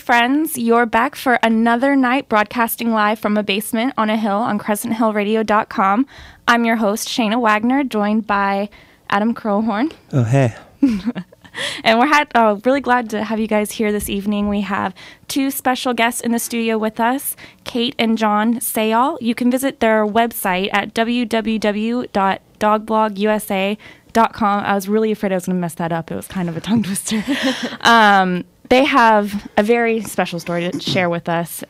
friends. You're back for another night broadcasting live from a basement on a hill on CrescentHillRadio.com. I'm your host, Shayna Wagner, joined by Adam Crowhorn. Oh, hey. And we're really glad to have you guys here this evening. We have two special guests in the studio with us, Kate and John Sayall. You can visit their website at www.dogblogusa.com. I was really afraid I was going to mess that up. It was kind of a tongue twister. They have a very special story to share with us.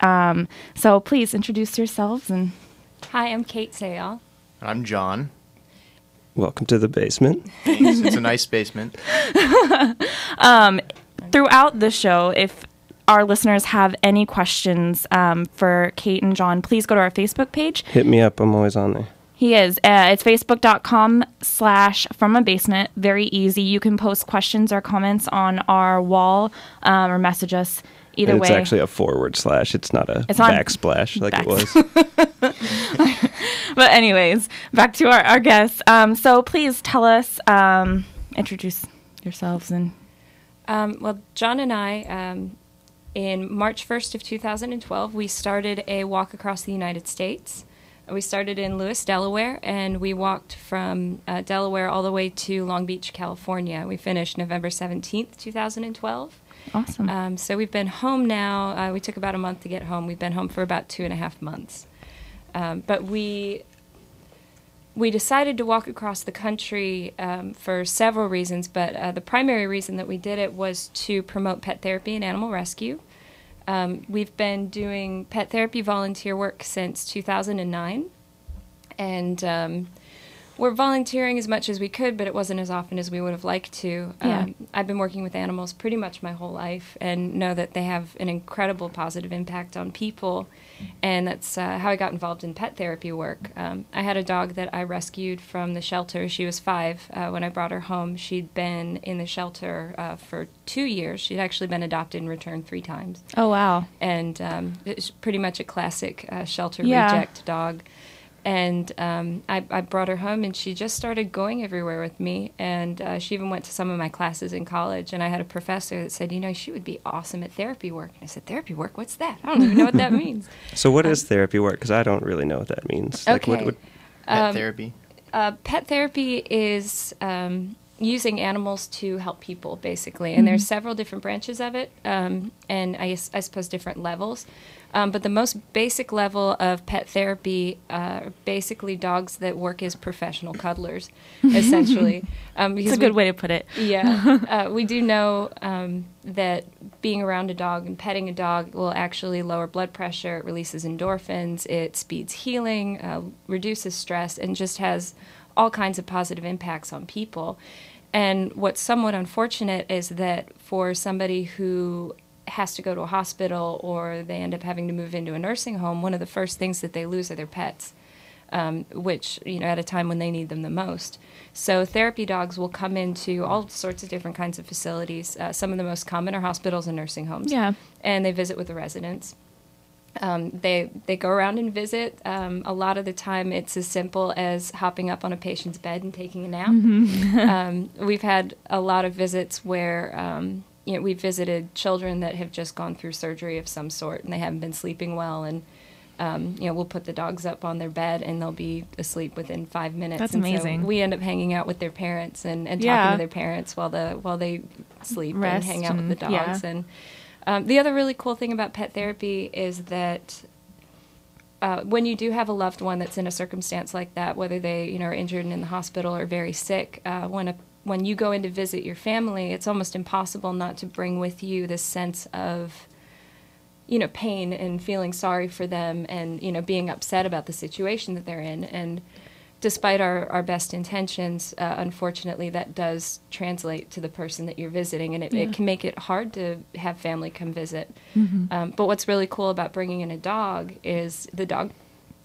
So please introduce yourselves. Hi, I'm Kate Sayall. I'm John. Welcome to the basement. Thanks. It's a nice basement. Throughout the show, if our listeners have any questions for Kate and John, please go to our Facebook page. Hit me up. I'm always on there. He is. It's facebook.com/fromabasement. Very easy. You can post questions or comments on our wall or message us either way. It's actually a / It's not a backsplash like it was. But anyways, back to our guests. So please tell us, introduce yourselves. Well, John and I, in March 1st of 2012, we started a walk across the United States. We started in Lewis, Delaware, and we walked from Delaware all the way to Long Beach, California. We finished November 17th, 2012. Awesome. So we've been home now. We took about a month to get home. We've been home for about 2.5 months. But we decided to walk across the country for several reasons, but the primary reason that we did it was to promote pet therapy and animal rescue. We've been doing pet therapy volunteer work since 2009, and we're volunteering as much as we could, but it wasn't as often as we would have liked to. Yeah. I've been working with animals pretty much my whole life and know that they have an incredible positive impact on people, and that's how I got involved in pet therapy work. I had a dog that I rescued from the shelter. She was 5 when I brought her home. She'd been in the shelter for 2 years. She'd actually been adopted and returned 3 times. Oh, wow. And it's pretty much a classic shelter reject dog. And I brought her home, and she just started going everywhere with me. And she even went to some of my classes in college. And I had a professor that said, she would be awesome at therapy work. And I said, therapy work? What's that? I don't even know what that means. So what is therapy work? Because I don't really know what that means. Okay. Pet therapy? Pet therapy is using animals to help people, basically. And there's several different branches of it, and I suppose different levels. But the most basic level of pet therapy are basically dogs that work as professional cuddlers, essentially. It's a good way to put it. Yeah. We do know that being around a dog and petting a dog will actually lower blood pressure, it releases endorphins, it speeds healing, reduces stress, and just has all kinds of positive impacts on people. And what's somewhat unfortunate is that for somebody who has to go to a hospital or they end up having to move into a nursing home, one of the first things that they lose are their pets, which, at a time when they need them the most. So therapy dogs will come into all sorts of different kinds of facilities. Some of the most common are hospitals and nursing homes. Yeah. And they visit with the residents. They go around and visit. A lot of the time it's as simple as hopping up on a patient's bed and taking a nap. We've had a lot of visits where we've visited children that have just gone through surgery of some sort and they haven't been sleeping well, and we'll put the dogs up on their bed and they'll be asleep within 5 minutes. That's and amazing. So we end up hanging out with their parents and talking to their parents while they sleep Rest and hang out with the dogs. Yeah. And the other really cool thing about pet therapy is that when you do have a loved one that's in a circumstance like that, whether they are injured and in the hospital or very sick, when you go in to visit your family, it's almost impossible not to bring with you this sense of, pain and feeling sorry for them and, being upset about the situation that they're in. And despite our best intentions, unfortunately, that does translate to the person that you're visiting, and it can make it hard to have family come visit. But what's really cool about bringing in a dog is the dog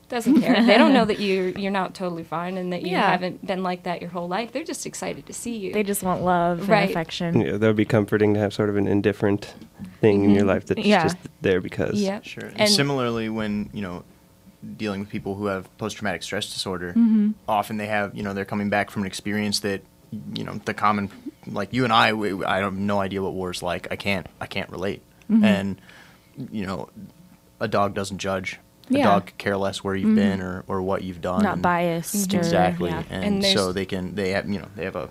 doesn't care. They don't know that you're not totally fine and that you haven't been like that your whole life. They're just excited to see you. They just want love and affection. Yeah, that would be comforting to have sort of an indifferent thing in your life that's just there because. Yep. Sure. And similarly, when, dealing with people who have post-traumatic stress disorder, often they have, they're coming back from an experience that, the common, like you and I have no idea what war's like. I can't relate. and a dog doesn't judge. A dog could care less where you've been or what you've done. Not biased. Exactly. Yeah. And so they have a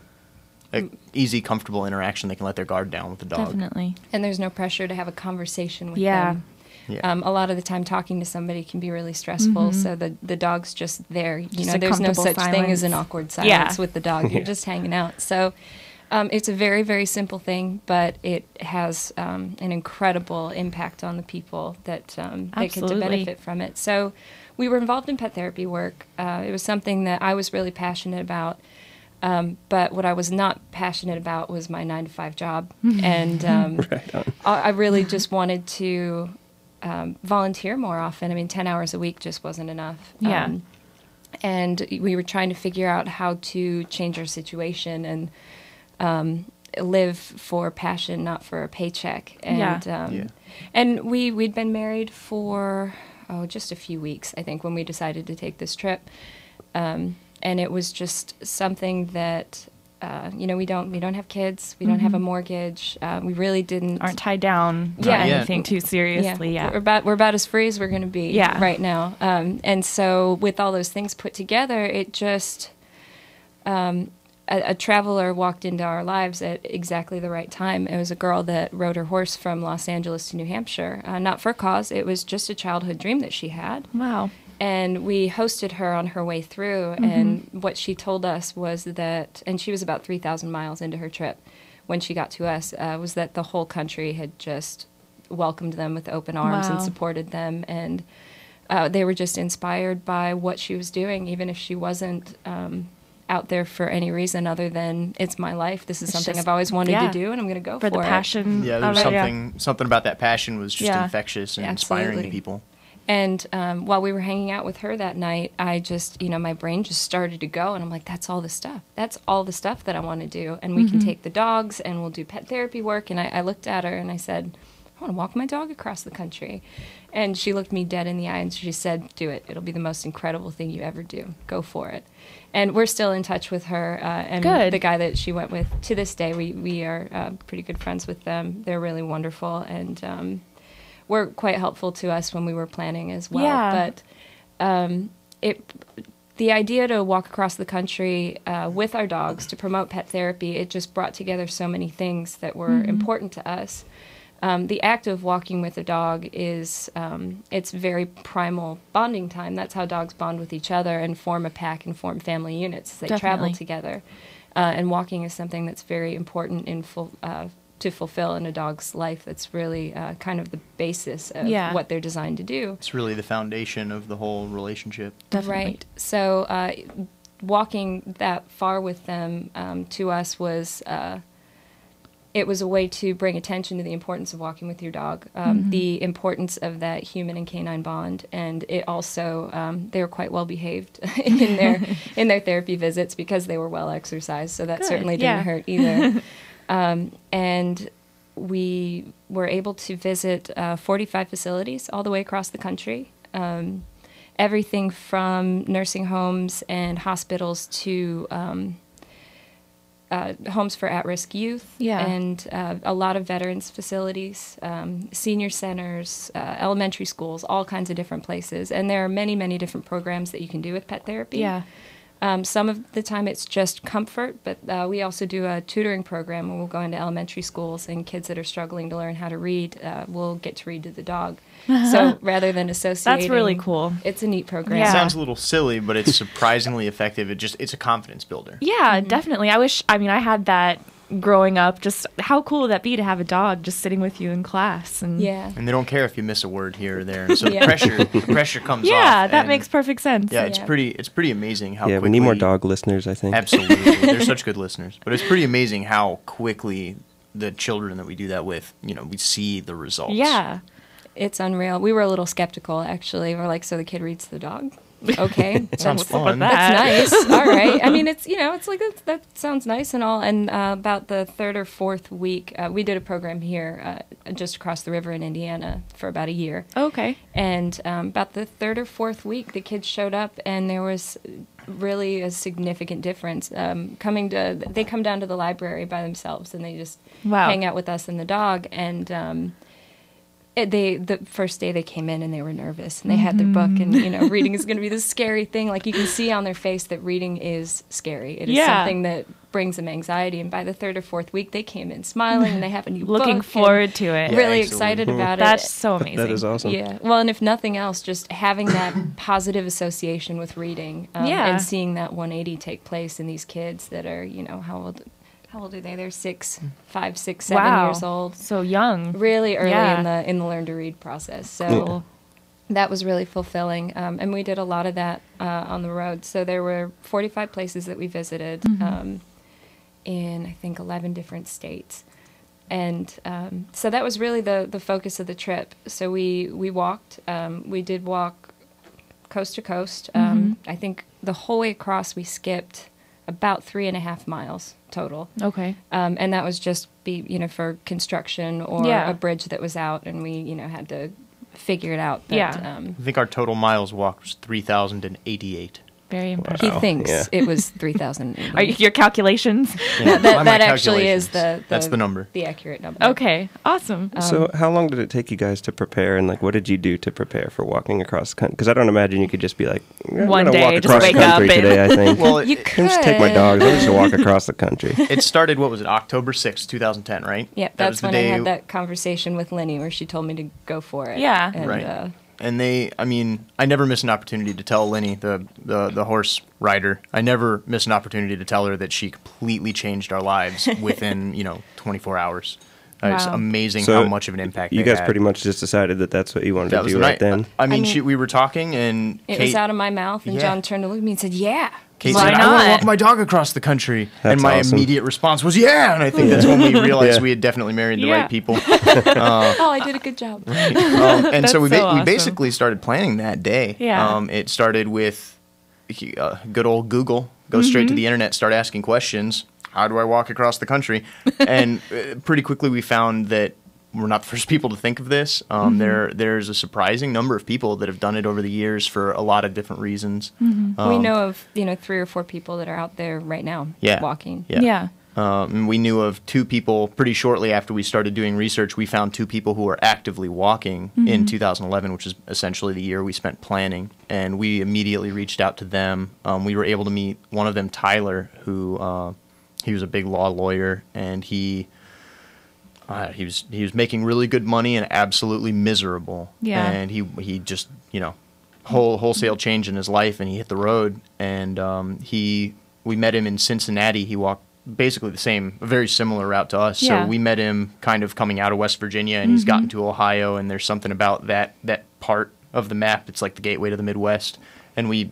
easy, comfortable interaction. They can let their guard down with the dog. Definitely. And there's no pressure to have a conversation with them. Yeah. A lot of the time talking to somebody can be really stressful, so the dog's just there. There's no such thing as an awkward silence with the dog. You're just hanging out. So it's a very, very simple thing, but it has an incredible impact on the people that get to benefit from it. So we were involved in pet therapy work. It was something that I was really passionate about. But what I was not passionate about was my 9-to-5 job. And I really just wanted to volunteer more often. I mean, 10 hours a week just wasn't enough. Yeah. And we were trying to figure out how to change our situation and live for passion, not for a paycheck. And and we'd been married for just a few weeks, I think, when we decided to take this trip. And it was just something that we don't have kids, we don't have a mortgage, we really aren't tied down to anything too seriously. We're about as free as we're going to be right now. And so with all those things put together, it just a traveler walked into our lives at exactly the right time. It was a girl that rode her horse from Los Angeles to New Hampshire, not for a cause. It was just a childhood dream that she had. Wow. And we hosted her on her way through, and what she told us was that, and she was about 3,000 miles into her trip when she got to us, was that the whole country had just welcomed them with open arms and supported them, and they were just inspired by what she was doing, even if she wasn't out there for any reason other than it's my life. This is something I've always wanted to do, and I'm going to go for the passion. Yeah, there was something about that passion was just infectious and inspiring to people. And while we were hanging out with her that night, I just, my brain just started to go, and I'm like, that's all the stuff. That's all the stuff that I want to do. And we can take the dogs, and we'll do pet therapy work. And I looked at her, and I said, I want to walk my dog across the country. And she looked me dead in the eye, and she said, do it. It'll be the most incredible thing you ever do. Go for it. And we're still in touch with her. And the guy that she went with, to this day, we are pretty good friends with them. They're really wonderful, and were quite helpful to us when we were planning as well. Yeah. But the idea to walk across the country with our dogs to promote pet therapy, it just brought together so many things that were important to us. The act of walking with a dog is, it's very primal bonding time. That's how dogs bond with each other and form a pack and form family units. They travel together. And walking is something that's very important to fulfill in a dog's life. That's really kind of the basis of what they're designed to do. It's really the foundation of the whole relationship. Definitely. Right. So walking that far with them to us was... it was a way to bring attention to the importance of walking with your dog, the importance of that human and canine bond, and it also they were quite well behaved in their therapy visits because they were well exercised, so that certainly didn't hurt either. And we were able to visit 45 facilities all the way across the country. Everything from nursing homes and hospitals to homes for at-risk youth, and a lot of veterans facilities, senior centers, elementary schools, all kinds of different places. And there are many, many different programs that you can do with pet therapy. Yeah. Some of the time it's just comfort, but we also do a tutoring program where we'll go into elementary schools, and kids that are struggling to learn how to read will get to read to the dog. So rather than associating... That's really cool. It's a neat program. It sounds a little silly, but it's surprisingly effective. It's a confidence builder. Yeah, definitely. I had that growing up. Just how cool would that be to have a dog just sitting with you in class? And and they don't care if you miss a word here or there. And so the pressure comes off. Yeah, that makes perfect sense. Yeah, it's pretty amazing how quickly... we need more dog listeners, I think. Absolutely. They're such good listeners. But it's pretty amazing how quickly the children that we do that with, we see the results. Yeah. It's unreal. We were a little skeptical, actually. We're like, so the kid reads the dog? Okay. Sounds fun. That's nice. All right. I mean, it's like, that sounds nice and all. And about the third or fourth week, we did a program here just across the river in Indiana for about a year. Okay. And about the third or fourth week, the kids showed up, and there was really a significant difference. They come down to the library by themselves, and they just hang out with us and the dog. And The first day they came in and they were nervous and they had their book and, you know, reading is going to be this scary thing. Like you can see on their face that reading is scary. It is something that brings them anxiety. And by the 3rd or 4th week, they came in smiling and they have a new book. Looking forward to it. Really excited about it. That's so amazing. That is awesome. Yeah. Well, and if nothing else, just having that positive association with reading and seeing that 180 take place in these kids that are, you know, how old are they? They're 5, 6, 7 years old. So young. Really early in the learn to read process. So that was really fulfilling. And we did a lot of that on the road. So there were 45 places that we visited in, I think, 11 different states. And so that was really the focus of the trip. So we walked. We did walk coast to coast. I think the whole way across we skipped about 3.5 miles total. Okay. And that was just for construction or a bridge that was out, and we, you know, had to figure it out. But, I think our total miles walked was 3,088. Very impressive. He thinks it was 3,000. Are your calculations? Yeah, that actually is that's the number. The accurate number. Okay, awesome. So how long did it take you guys to prepare, and like what did you do to prepare for walking across the country? Because I don't imagine you could just be like, one day walk just across wake the country up today, I think. Well, you could just take my dogs. I'll just walk across the country. It started, what was it, October 6th, 2010, right? Yeah, that's when I had that conversation with Lenny where she told me to go for it. Yeah. And, right. And I never miss an opportunity to tell Lenny, the horse rider, I never miss an opportunity to tell her that she completely changed our lives within, 24 hours. It's amazing how much of an impact you they guys had. pretty much just decided that that's what you wanted to do right then. We were talking and it Kate, was out of my mouth, and John turned to look at me and said, "Yeah." Kate Why said, not? "I want to walk my dog across the country," and my awesome. immediate response was, "Yeah!" And I think that's when we realized we had definitely married the right people. Oh, I did a good job. And so we awesome. basically started planning that day. Yeah. It started with good old Google. Go straight to the internet, start asking questions. How do I walk across the country? And pretty quickly we found that we're not the first people to think of this. There's a surprising number of people that have done it over the years for a lot of different reasons. We know of 3 or 4 people that are out there right now walking. Yeah. And we knew of 2 people pretty shortly after we started doing research. We found 2 people who were actively walking in 2011, which is essentially the year we spent planning. And we immediately reached out to them. We were able to meet one of them, Tyler, who he was a big law lawyer, and he was making really good money and absolutely miserable. Yeah. And he just wholesale change in his life, and he hit the road. And we met him in Cincinnati. He walked basically a very similar route to us. Yeah. So we met him kind of coming out of West Virginia, and he's gotten to Ohio, and there's something about that part of the map. It's like the gateway to the Midwest. And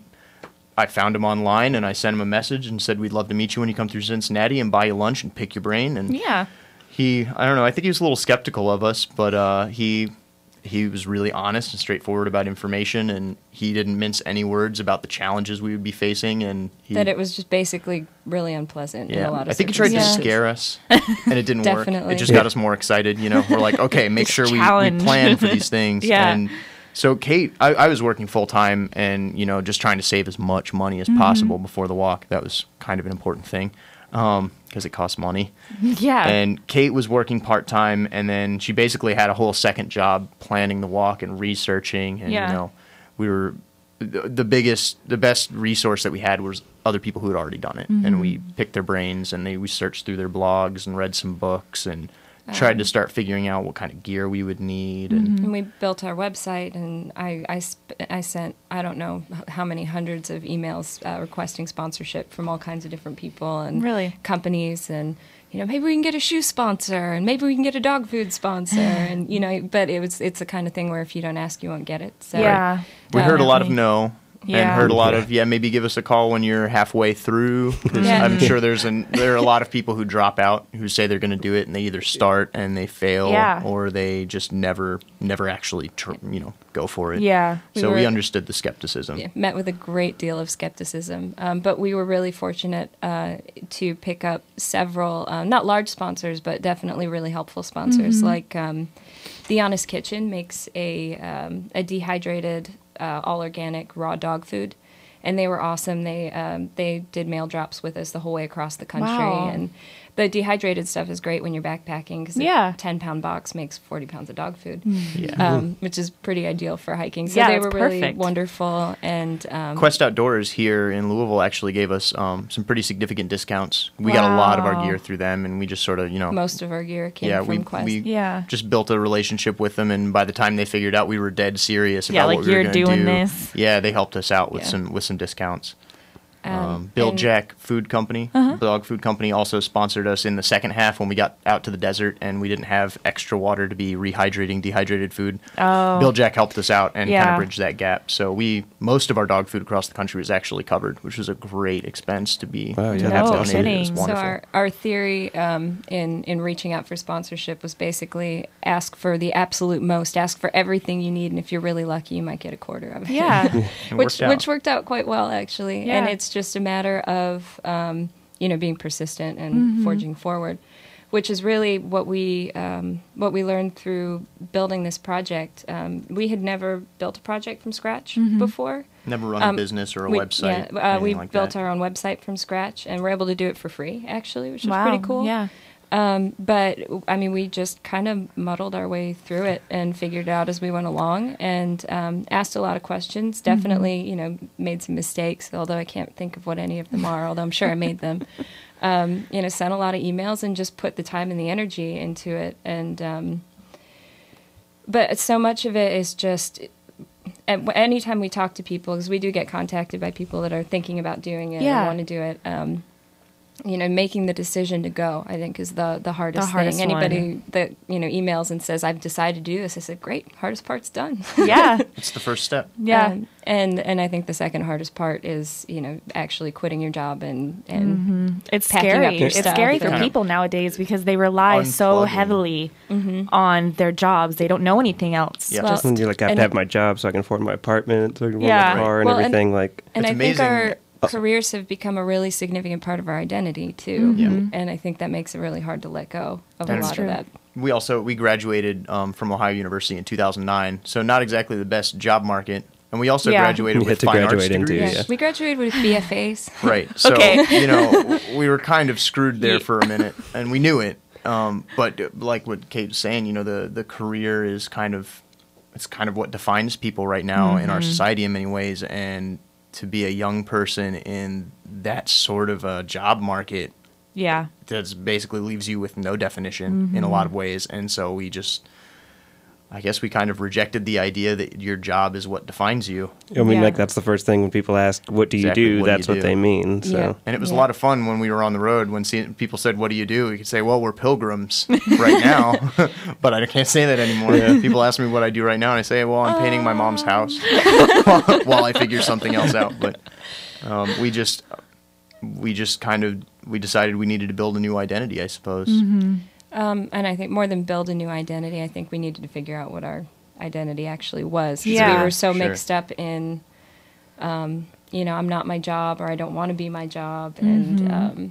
I found him online, and I sent him a message and said, "We'd love to meet you when you come through Cincinnati and buy you lunch and pick your brain." And Yeah. I don't know, I think he was a little skeptical of us, but he was really honest and straightforward about information, and he didn't mince any words about the challenges we would be facing. And that it was just basically really unpleasant in a lot of I think he tried to circumstances. scare us, and it didn't work. Definitely. It just got us more excited. We're like, okay, make sure we plan for these things. Yeah. And so Kate, I was working full time and, just trying to save as much money as possible before the walk. That was kind of an important thing because it costs money. Yeah. And Kate was working part time, and then she basically had a whole second job planning the walk and researching. And, we were the best resource that we had was other people who had already done it. And we picked their brains, and we searched through their blogs and read some books and tried to start figuring out what kind of gear we would need. And we built our website, and I sent, I don't know how many hundreds of emails requesting sponsorship from all kinds of different people and companies, and maybe we can get a shoe sponsor, and maybe we can get a dog food sponsor, and but it's the kind of thing where if you don't ask, you won't get it. So we heard a lot of no. Yeah. And heard a lot of, maybe give us a call when you're halfway through. Because I'm sure there are a lot of people who drop out, who say they're going to do it, and they either start and they fail, or they just never actually, go for it. Yeah. So we understood the skepticism. Yeah, met with a great deal of skepticism. But we were really fortunate to pick up several, not large sponsors, but definitely really helpful sponsors. Like The Honest Kitchen makes a dehydrated, all organic raw dog food, and they were awesome. They did mail drops with us the whole way across the country, Wow. and the dehydrated stuff is great when you're backpacking because Yeah. a 10-pound box makes 40 pounds of dog food, Yeah. which is pretty ideal for hiking. So Yeah, they it's were really perfect. wonderful. And Quest Outdoors here in Louisville actually gave us some pretty significant discounts. We got a lot of our Wow. gear through them, and we just sort of, most of our gear came yeah, from Quest. we Yeah. just built a relationship with them, and by the time they figured out we were dead serious Yeah, about like, what we were you're going to doing do, this. yeah, they helped us out with Yeah. some discounts. Bill and- Jack Food Company, Dog Food Company, also sponsored us in the second half when we got out to the desert and we didn't have extra water to be rehydrating dehydrated food. Oh. Bill Jack helped us out and kind Yeah. of bridged that gap. So most of our dog food across the country was actually covered, which was a great expense to be Wow, to yeah, have no donated. It was kidding. So wonderful. our theory in reaching out for sponsorship was basically ask for the absolute most, ask for everything you need, and if you're really lucky, you might get a quarter of it. Yeah. It which worked out. worked out quite well actually. Yeah. And it's just a matter of being persistent and forging forward, which is really what we learned through building this project. We had never built a project from scratch before. Never run a business or a website. Yeah, we anything like built that. our own website from scratch, and we're able to do it for free, actually, which is Wow. pretty cool. Yeah. But I mean, we just kind of muddled our way through it and figured it out as we went along, and asked a lot of questions. Definitely, made some mistakes, although I can't think of what any of them are. Although I'm sure I made them. Sent a lot of emails and just put the time and the energy into it. And but so much of it is just. Anytime we talk to people, because we do get contacted by people that are thinking about doing it Yeah. and want to do it. Making the decision to go, I think, is the hardest hardest thing. Anybody one. that, emails and says, I've decided to do this, I said, great, hardest part's done. Yeah. It's the first step. Yeah. And I think the second hardest part is, actually quitting your job and It's packing up scary. your It's stuff. scary for Kind of people nowadays because they rely so unplugging. heavily on their jobs. They don't know anything else. Yeah. Well, Just when you're like, I have and- to have my job so I can afford my apartment, so I can afford Yeah. my car and Well, and- everything. Like, And It's I think amazing. our careers have become a really significant part of our identity, too. And I think that makes it really hard to let go of a That's lot true. of that. We graduated from Ohio University in 2009, so not exactly the best job market. And we also Yeah. graduated You with had to fine arts graduate into, degrees. yeah. We graduated with BFAs. Right. So, Okay. we were kind of screwed there for a minute, and we knew it. But like what Kate was saying, the career is kind of what defines people right now in our society in many ways. And to be a young person in that sort of a job market, Yeah. that basically leaves you with no definition in a lot of ways. And so I guess we kind of rejected the idea that your job is what defines you. I mean, Yeah. like that's the first thing when people ask, "What do you Exactly, do?" what do That's you what do? they mean. So. Yeah. And it was a Yeah. lot of fun when we were on the road. When people said, "What do you do?" We could say, "Well, we're pilgrims right now," but I can't say that anymore. People ask me what I do right now, and I say, "Well, I'm painting my mom's house while I figure something else out." But we decided we needed to build a new identity, I suppose. And I think more than build a new identity, I think we needed to figure out what our identity actually was. 'Cause Yeah. we were so Sure. mixed up in, I'm not my job, or I don't want to be my job. And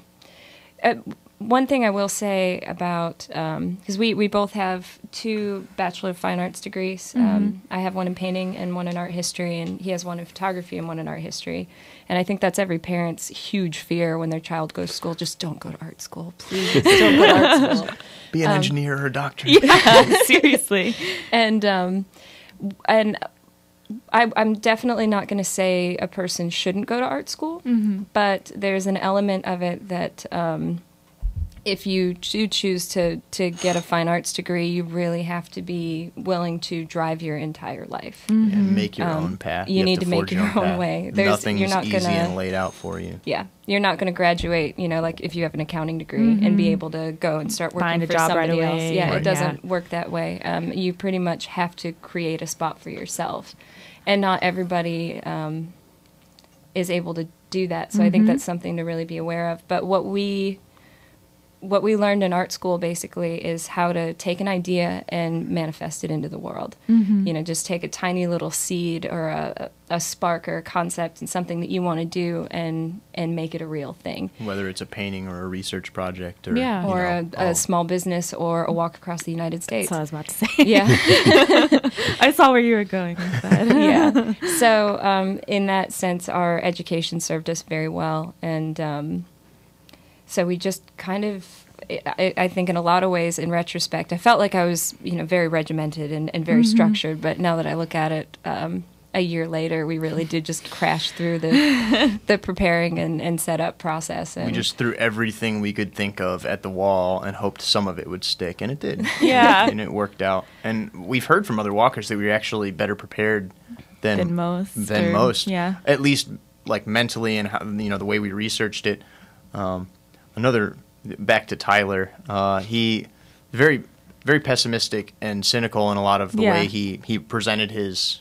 one thing I will say about, because we both have 2 Bachelor of Fine Arts degrees. I have one in painting and one in art history, and he has one in photography and one in art history. And I think that's every parent's huge fear when their child goes to school. Just don't go to art school, please. Don't go to art school. Be an engineer or a doctor. Yeah. Seriously. And I'm definitely not going to say a person shouldn't go to art school, but there's an element of it that if you do choose to get a fine arts degree, you really have to be willing to drive your entire life. And make your own path. you have need to make forge your own path. way. Nothing's you're not easy gonna- and laid out for you. Yeah, you're not going to graduate, like if you have an accounting degree and be able to go and start working Find a for job right somebody away. else. Yeah, Right. it doesn't work that way. You pretty much have to create a spot for yourself, and not everybody is able to do that. So I think that's something to really be aware of. But what we what we learned in art school basically is how to take an idea and manifest it into the world. You know, just take a tiny little seed or a spark or a concept and something that you want to do and make it a real thing. Whether it's a painting or a research project or, Yeah. Or a a small business or a walk across the United States. That's what I was about to say. Yeah. I saw where you were going with that. Yeah. So in that sense, our education served us very well. And so we just kind of, I think in a lot of ways, in retrospect, I felt like I was, you know, very regimented and very structured. But now that I look at it, a year later, we really did just crash through the preparing and setup process. And We just threw everything we could think of at the wall and hoped some of it would stick, and it did. Yeah. And it worked out. And we've heard from other walkers that we were actually better prepared than most. Yeah. At least like mentally and how, you know, the way we researched it. Back to Tyler, he very, very pessimistic and cynical in a lot of the way he presented his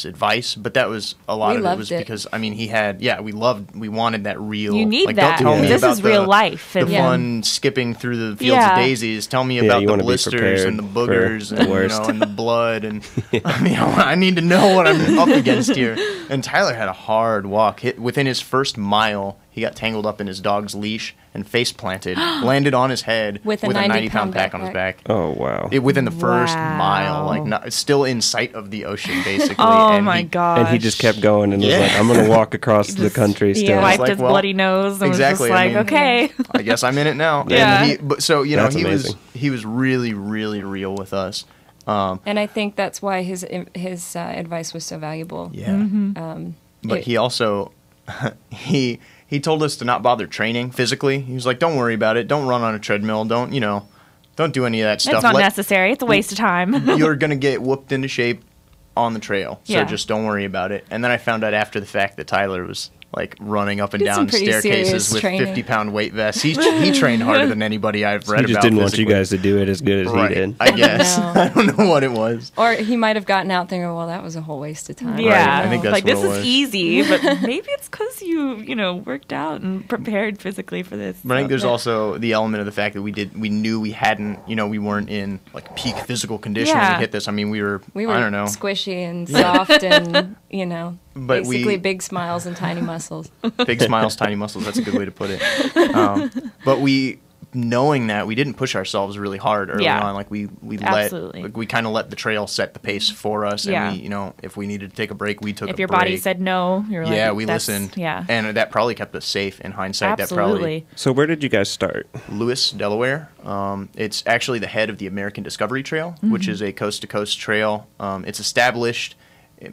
advice, but that was a lot We of it loved was it. because I mean we wanted that real. You need like, that. Don't tell me This about is real life. The And- fun skipping through the fields Yeah. of daisies. Tell me Yeah, about you the wanna be blisters prepared and the for boogers the and worst. and the blood and I mean I need to know what I'm up against here. And Tyler had a hard walk. Within his first mile, he got tangled up in his dog's leash and face planted, landed on his head With a 90-pound 90-pound pack on his backpack. back. Oh wow. Within the first mile, Wow. like not, still in sight of the ocean, basically. Oh and my he, gosh. And he just kept going and was Yeah. like, "I'm gonna walk across the country still." Yeah, wiped like, his well, bloody nose and exactly, was I just like, mean- okay. I guess I'm in it now. Yeah. And so you know, That's amazing. he was really, really real with us. And I think that's why his advice was so valuable. Yeah. But It- he also he told us to not bother training physically. He was like, "Don't worry about it. Don't run on a treadmill. Don't do any of that stuff. It's not necessary. It's a waste of time. You're gonna get whooped into shape on the trail. So Yeah. just don't worry about it." And then I found out after the fact that Tyler was like running up and Did some down pretty staircases serious with training. 50-pound weight vests. He trained harder than anybody I've read He just about. didn't want you physically. guys to do it as good as Right, he did. I guess. No. I don't know what it was. Or he might have gotten out thinking, well, that was a whole waste of time. Yeah, I think that's like what this it is was. easy, but maybe it's because you worked out and prepared physically for this. But I think So- there's also the element of the fact that we knew we hadn't, we weren't in like peak physical condition when Yeah. we hit this. I mean, we were We were I don't know. squishy and soft and, But basically big smiles and tiny muscles. Big smiles, tiny muscles. That's a good way to put it. But knowing that, we didn't push ourselves really hard early Yeah. on. Like we Absolutely. we kind of let the trail set the pace for us. Yeah. And we, if we needed to take a break, we took a if your break. body said no, you're like, yeah, we that's- listened. Yeah, And that probably kept us safe in hindsight. absolutely. So where did you guys start? Lewis, Delaware. It's actually the head of the American Discovery Trail, which is a coast-to-coast trail. It's established.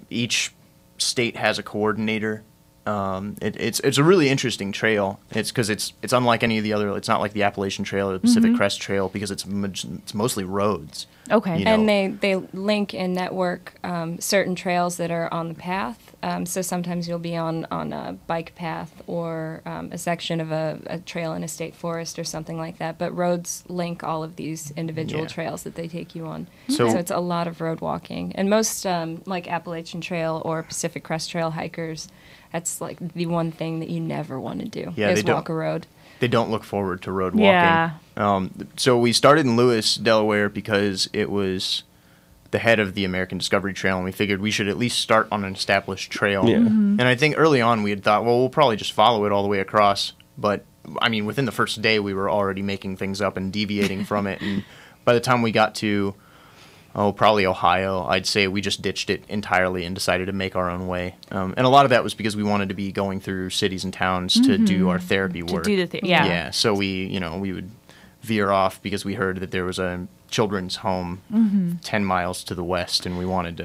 Each state has a coordinator. It's a really interesting trail. It's because it's unlike any of the other. It's not like the Appalachian Trail or the Pacific Crest Trail because it's mostly roads. Okay. You know. And they link and network certain trails that are on the path. So sometimes you'll be on a bike path or a section of a trail in a state forest or something like that. But roads link all of these individual Yeah. trails that they take you on. So- So it's a lot of road walking. And most like Appalachian Trail or Pacific Crest Trail hikers, that's like the one thing that you never want to do Yeah, is they don't- walk a road. They don't look forward to road walking. Yeah. So we started in Lewis, Delaware, because it was the head of the American Discovery Trail, and we figured we should at least start on an established trail. Yeah. And I think early on we had thought, well, we'll probably just follow it all the way across. But, I mean, within the first day we were already making things up and deviating from it. And by the time we got to, probably Ohio, I'd say we just ditched it entirely and decided to make our own way. And a lot of that was because we wanted to be going through cities and towns to do our therapy To work. do the yeah. Yeah, so we would veer off because we heard that there was a children's home 10 miles to the west, and we wanted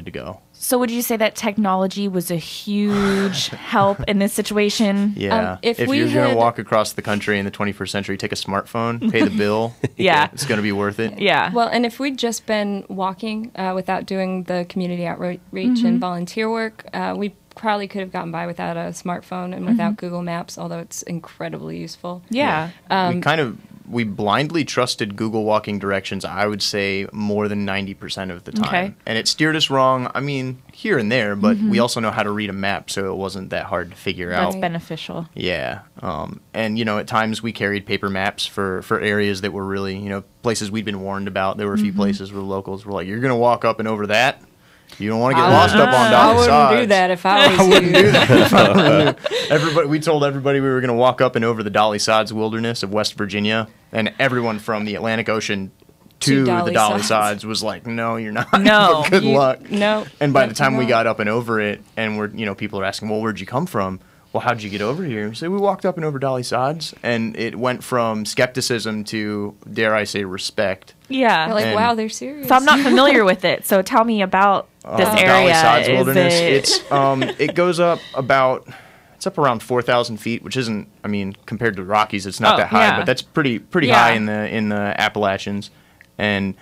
to go. So would you say that technology was a huge help in this situation? Yeah, if if we you're gonna had- walk across the country in the 21st century, take a smartphone, pay the bill. Yeah. It's gonna be worth it. Yeah. Well, and if we'd just been walking without doing the community outreach and volunteer work, we probably could have gotten by without a smartphone and without Google Maps, although it's incredibly useful. yeah. We kind of we blindly trusted Google walking directions, I would say more than 90% of the time. Okay. And it steered us wrong, I mean, here and there, but we also know how to read a map, so it wasn't that hard to figure That's out. beneficial. Yeah. And, you know, at times we carried paper maps for areas that were really, you know, places we'd been warned about. There were a few places where locals were like, you're going to walk up and over that? You don't want to get lost up on I Dolly wouldn't Sods. do that if I was I wouldn't you. do that if I were you. Everybody, we told everybody we were going to walk up and over the Dolly Sods wilderness of West Virginia, and everyone from the Atlantic Ocean to the Dolly Sods was like, "No, you're not. No. Good luck." No. And by the time we not. got up and over it, and we're, you know, people are asking, "Well, where'd you come from?" Well, how'd you get over here? We say we walked up and over Dolly Sods, and it went from skepticism to, dare I say, respect. Yeah. They're like, And- wow, they're serious. So I'm not familiar with it. So tell me about this Dolly area. Sods Is Wilderness. it- It goes up about, it's up around 4,000 feet, which isn't, I mean, compared to Rockies, it's not Oh, that high, yeah. but that's pretty Yeah. high in the Appalachians. And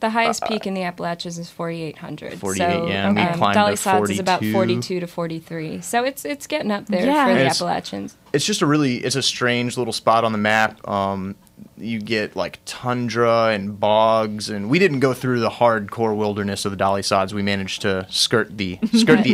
The highest peak in the Appalachians is 4,800. 48, so, yeah, and we climbed Dolly to Sods is about 42. 42 to 43. So it's getting up there Yeah. for the And it's- Appalachians. it's just it's a strange little spot on the map. You get like tundra and bogs, and we didn't go through the hardcore wilderness of the Dolly Sods. We managed to skirt the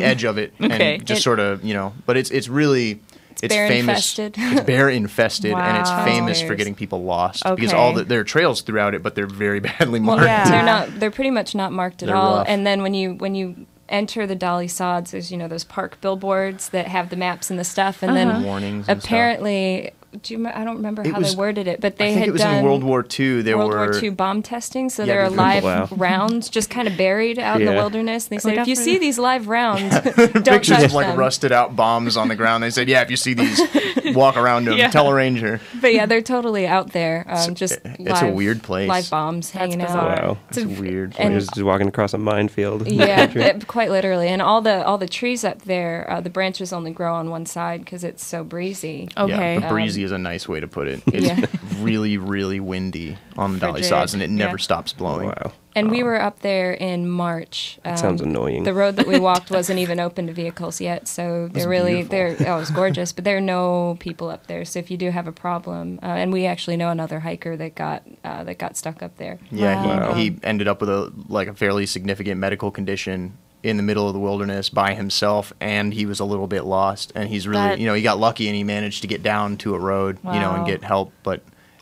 edge of it, Okay. and just sort of, you know. But it's really it's bear famous. infested. It's bear infested, and it's Wow. famous for Bears. getting people lost because Okay. there are trails throughout it, but they're very badly Well, marked. Yeah. they're pretty much not marked at They're all. rough. And then when you enter the Dolly Sods, there's, you know, those park billboards that have the maps and the stuff, and then Warnings and stuff. apparently, I don't remember It how was- they worded it, but they I think had it was done in World War II. There World were War II bomb testing, so Yeah, there are because- live Wow. rounds just kind of buried out in the Yeah. wilderness. And they said, Look if you out for see them. these live rounds, don't pictures touch of like them. rusted out bombs on the ground. They said, "Yeah, if you see these, walk around them. Yeah. Tell a ranger." But yeah, they're totally out there. Just it's a weird place. Live bombs hanging bizarre. out. Wow. It's It's weird. and- You're just walking across a minefield. Yeah, quite literally. And all the trees up there, the branches only grow on one side because it's so breezy. Okay. Yeah, but breezy is a nice way to put it. It's Yeah. really, really windy on the Dolly Frigid. Sods, and it never Yeah. stops blowing. Wow. And we were up there in March. That sounds annoying. The road that we walked wasn't even open to vehicles yet, so It's it was gorgeous. But there are no people up there, so if you do have a problem, and we actually know another hiker that got stuck up there. Yeah, Wow. he ended up with a fairly significant medical condition in the middle of the wilderness by himself, and he was a little bit lost. And he's really, That- he got lucky and he managed to get down to a road, and Wow. get help, but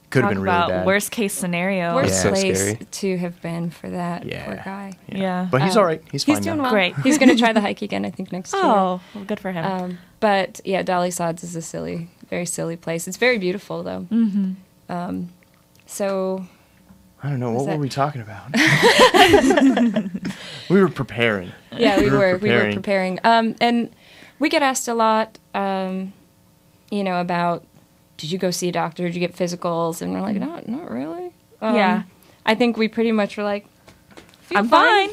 could have Talk been really about bad. worst case scenario. Worst Yeah. So place scary. to have been for that Yeah. poor guy. Yeah. But he's all right. He's fine He's doing now. well. Great. He's going to try the hike again, I think, next year. Oh, well, good for him. But yeah, Dolly Sods is a very silly place. It's very beautiful though. Mm-hmm. So I don't know. Was What were that- we talking about? We were preparing. yeah, we were preparing. preparing. And we get asked a lot, about did you go see a doctor? Did you get physicals? And we're like, no, not really. Yeah. I think we pretty much were like, I'm fine.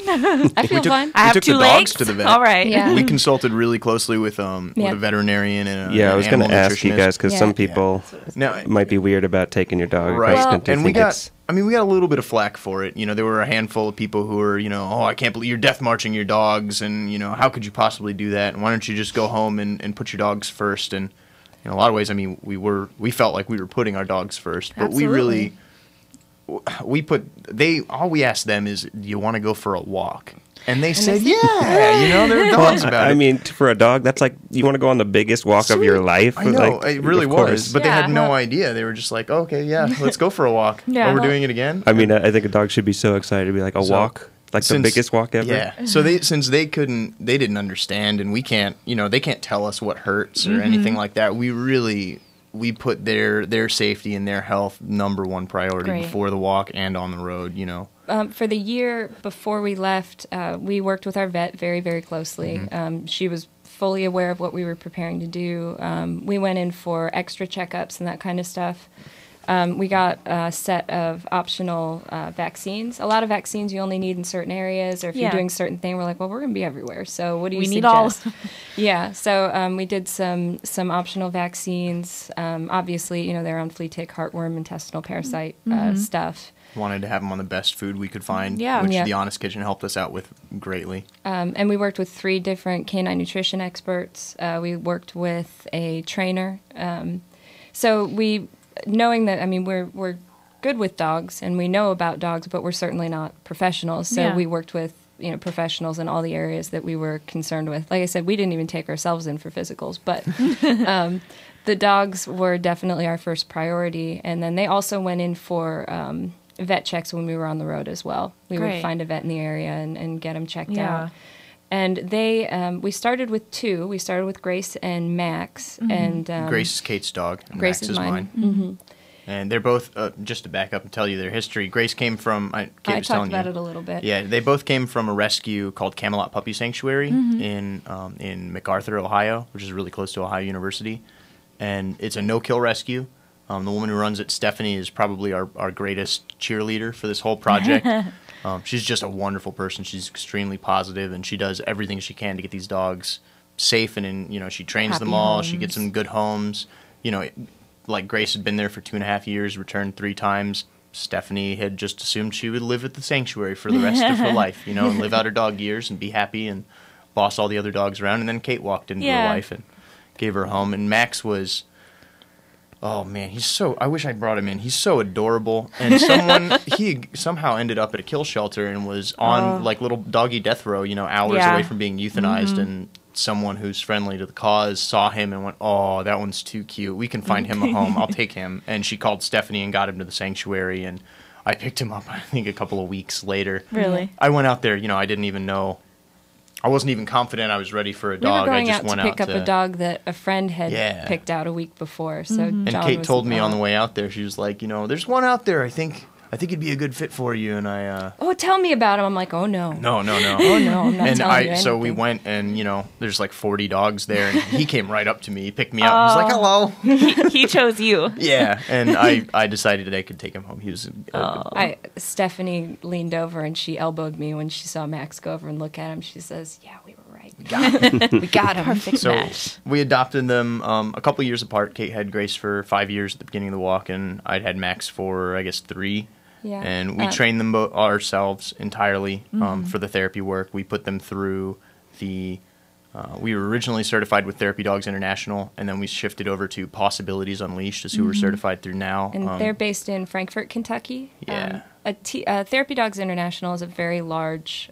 I feel fine. I have took two the legs. dogs to the vet. All right. Yeah. We consulted really closely with Yeah. a veterinarian and Yeah, I was going to animal ask you nutritionist. guys because Yeah. some people No, might be weird about taking your dog. Right. across Well, country. and we Think got it's- we got a little bit of flack for it. There were a handful of people who were, oh, I can't believe you're death marching your dogs, and how could you possibly do that? And why don't you just go home and put your dogs first? And in a lot of ways, I mean, we felt like we were putting our dogs first, but Absolutely. all we asked them is, do you want to go for a walk? And they said, yeah, they're dogs about it. I mean, for a dog, that's like you want to go on the biggest walk of your life. I know, Like, it really of was, course. but they had Yeah. no idea. They were just like, okay, yeah, let's go for a walk. Yeah. Oh, we're Well- doing it again? I mean, I think a dog should be so excited to be like a So, walk, like the since- biggest walk ever. Yeah. So since they didn't understand, and we can't, they can't tell us what hurts or anything like that. We put their safety and their health number one priority Great. before the walk and on the road. For the year before we left, we worked with our vet very, very closely. She was fully aware of what we were preparing to do. We went in for extra checkups and that kind of stuff. We got a set of optional vaccines. A lot of vaccines you only need in certain areas, or if Yeah. you're doing certain thing, we're like, well, we're going to be everywhere. So what do you We suggest? need all. Yeah. So we did some optional vaccines. Obviously, they're on flea tick, heartworm, intestinal parasite stuff. Wanted to have them on the best food we could find, Yeah. which Yeah. the Honest Kitchen helped us out with greatly. And we worked with 3 different canine nutrition experts. We worked with a trainer. So knowing that, I mean, we're good with dogs and we know about dogs, but we're certainly not professionals. So Yeah. we worked with professionals in all the areas that we were concerned with. Like I said, we didn't even take ourselves in for physicals, but the dogs were definitely our first priority. And then they also went in for vet checks when we were on the road as well. We Great. would find a vet in the area and get them checked Yeah. out. And we started with 2. We started with Grace and Max. And Grace is Kate's dog, and Grace Max is is mine. mine. And they're both, just to back up and tell you their history, Grace came from, Kate I was talked telling about you. it a little bit. Yeah, they both came from a rescue called Camelot Puppy Sanctuary in MacArthur, Ohio, which is really close to Ohio University. And it's a no-kill rescue. The woman who runs it, Stephanie, is probably our greatest cheerleader for this whole project. She's just a wonderful person. She's extremely positive, and she does everything she can to get these dogs safe. And she trains Happy them all. She gets homes. them good homes. Like Grace had been there for 2.5 years, returned 3 times. Stephanie had just assumed she would live at the sanctuary for the rest of her life, and live out her dog years and be happy and boss all the other dogs around. And then Kate walked into her life and gave her a home. And Max was, oh man, I wish I brought him in. He's so adorable. And he somehow ended up at a kill shelter and was on like little doggy death row, hours Yeah. away from being euthanized. And someone who's friendly to the cause saw him and went, oh, that one's too cute. We can find him a home. I'll take him. And she called Stephanie and got him to the sanctuary. And I picked him up, I think, a couple of weeks later. Really? I went out there, I didn't even know. I wasn't even confident I was ready for a We were dog. going I just out went to pick out up a dog that a friend had picked out a week before. So And John Kate was, told me on the way out there, she was like, there's one out there. I think he'd be a good fit for you. And I, oh, tell me about him. I'm like, oh no. no. Oh no, I'm not And telling you so we anything. went and, there's like 40 dogs there. And he came right up to me. He picked me up. He was like, hello. He chose you. Yeah. And I decided that I could take him home. He was a good boy. Stephanie leaned over and she elbowed me when she saw Max go over and look at him. She says, yeah, we were right. We got him. Perfect So match. we adopted them a couple years apart. Kate had Grace for 5 years at the beginning of the walk, and I'd had Max for, I guess, 3. Yeah. And we trained them ourselves entirely for the therapy work. We put them through we were originally certified with Therapy Dogs International, and then we shifted over to Possibilities Unleashed, is who we're certified through now. And they're based in Frankfort, Kentucky. Yeah. Therapy Dogs International is a very large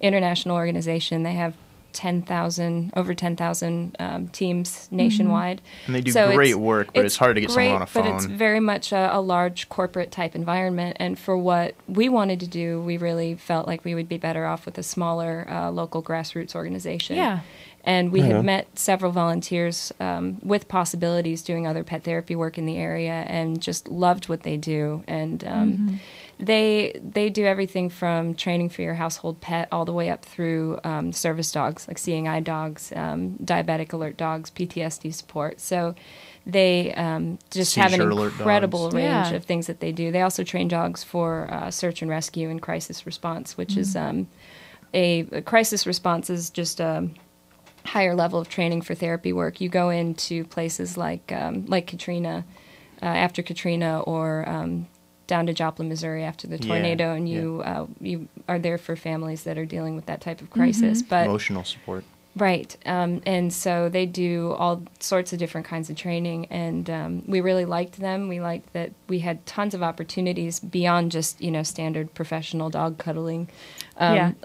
international organization. They have over 10,000 teams nationwide. And they do So great work, but it's hard to get someone on a But it's phone. very much a large corporate type environment. And for what we wanted to do, we really felt like we would be better off with a smaller local grassroots organization. Yeah. And we had met several volunteers with Possibilities doing other pet therapy work in the area and just loved what they do. And they do everything from training for your household pet all the way up through service dogs, like seeing eye dogs, diabetic alert dogs, PTSD support. So they just have an Seizure alert incredible dogs. range Yeah. of things that they do. They also train dogs for search and rescue and crisis response, which is a crisis response is just a higher level of training for therapy work. You go into places like Katrina, after Katrina, or down to Joplin, Missouri after the tornado, and you are there for families that are dealing with that type of crisis. But Emotional support. right, and so they do all sorts of different kinds of training, and we really liked them. We liked that we had tons of opportunities beyond just standard professional dog cuddling,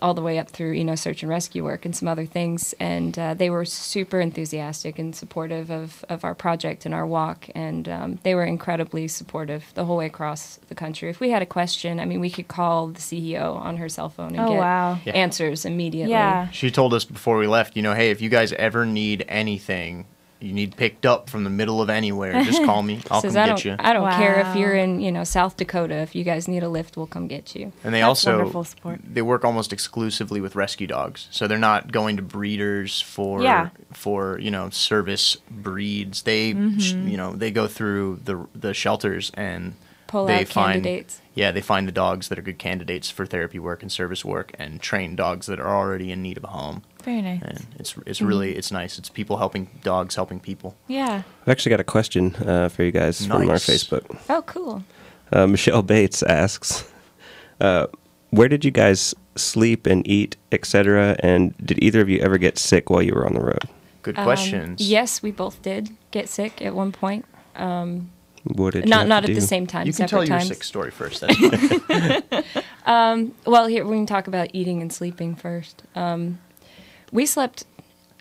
all the way up through search and rescue work and some other things. And they were super enthusiastic and supportive of our project and our walk, and they were incredibly supportive the whole way across the country. If we had a question, I mean, we could call the CEO on her cell phone and Oh, get wow. Yeah. answers immediately. Yeah. She told us before we left, hey, if you guys ever need anything, you need picked up from the middle of anywhere, just call me. I'll come Says, get you. I don't care if Wow. you're in South Dakota. If you guys need a lift, we'll come get you. And they That's also wonderful support. they work almost exclusively with rescue dogs, so they're not going to breeders for service breeds. They they go through the shelters and Pull they out find candidates. they find the dogs that are good candidates for therapy work and service work, and train dogs that are already in need of a home. Very nice. And it's really it's nice. It's people helping dogs helping people. Yeah. I've actually got a question for you guys from our Nice. Facebook. Oh, cool. Michelle Bates asks, where did you guys sleep and eat, etc.? And did either of you ever get sick while you were on the road? Good questions. Yes, we both did get sick at one point. What did you Not have not to at the do? same time. You can separate tell your times. sick story first. That's fine. Well, here we can talk about eating and sleeping first. We slept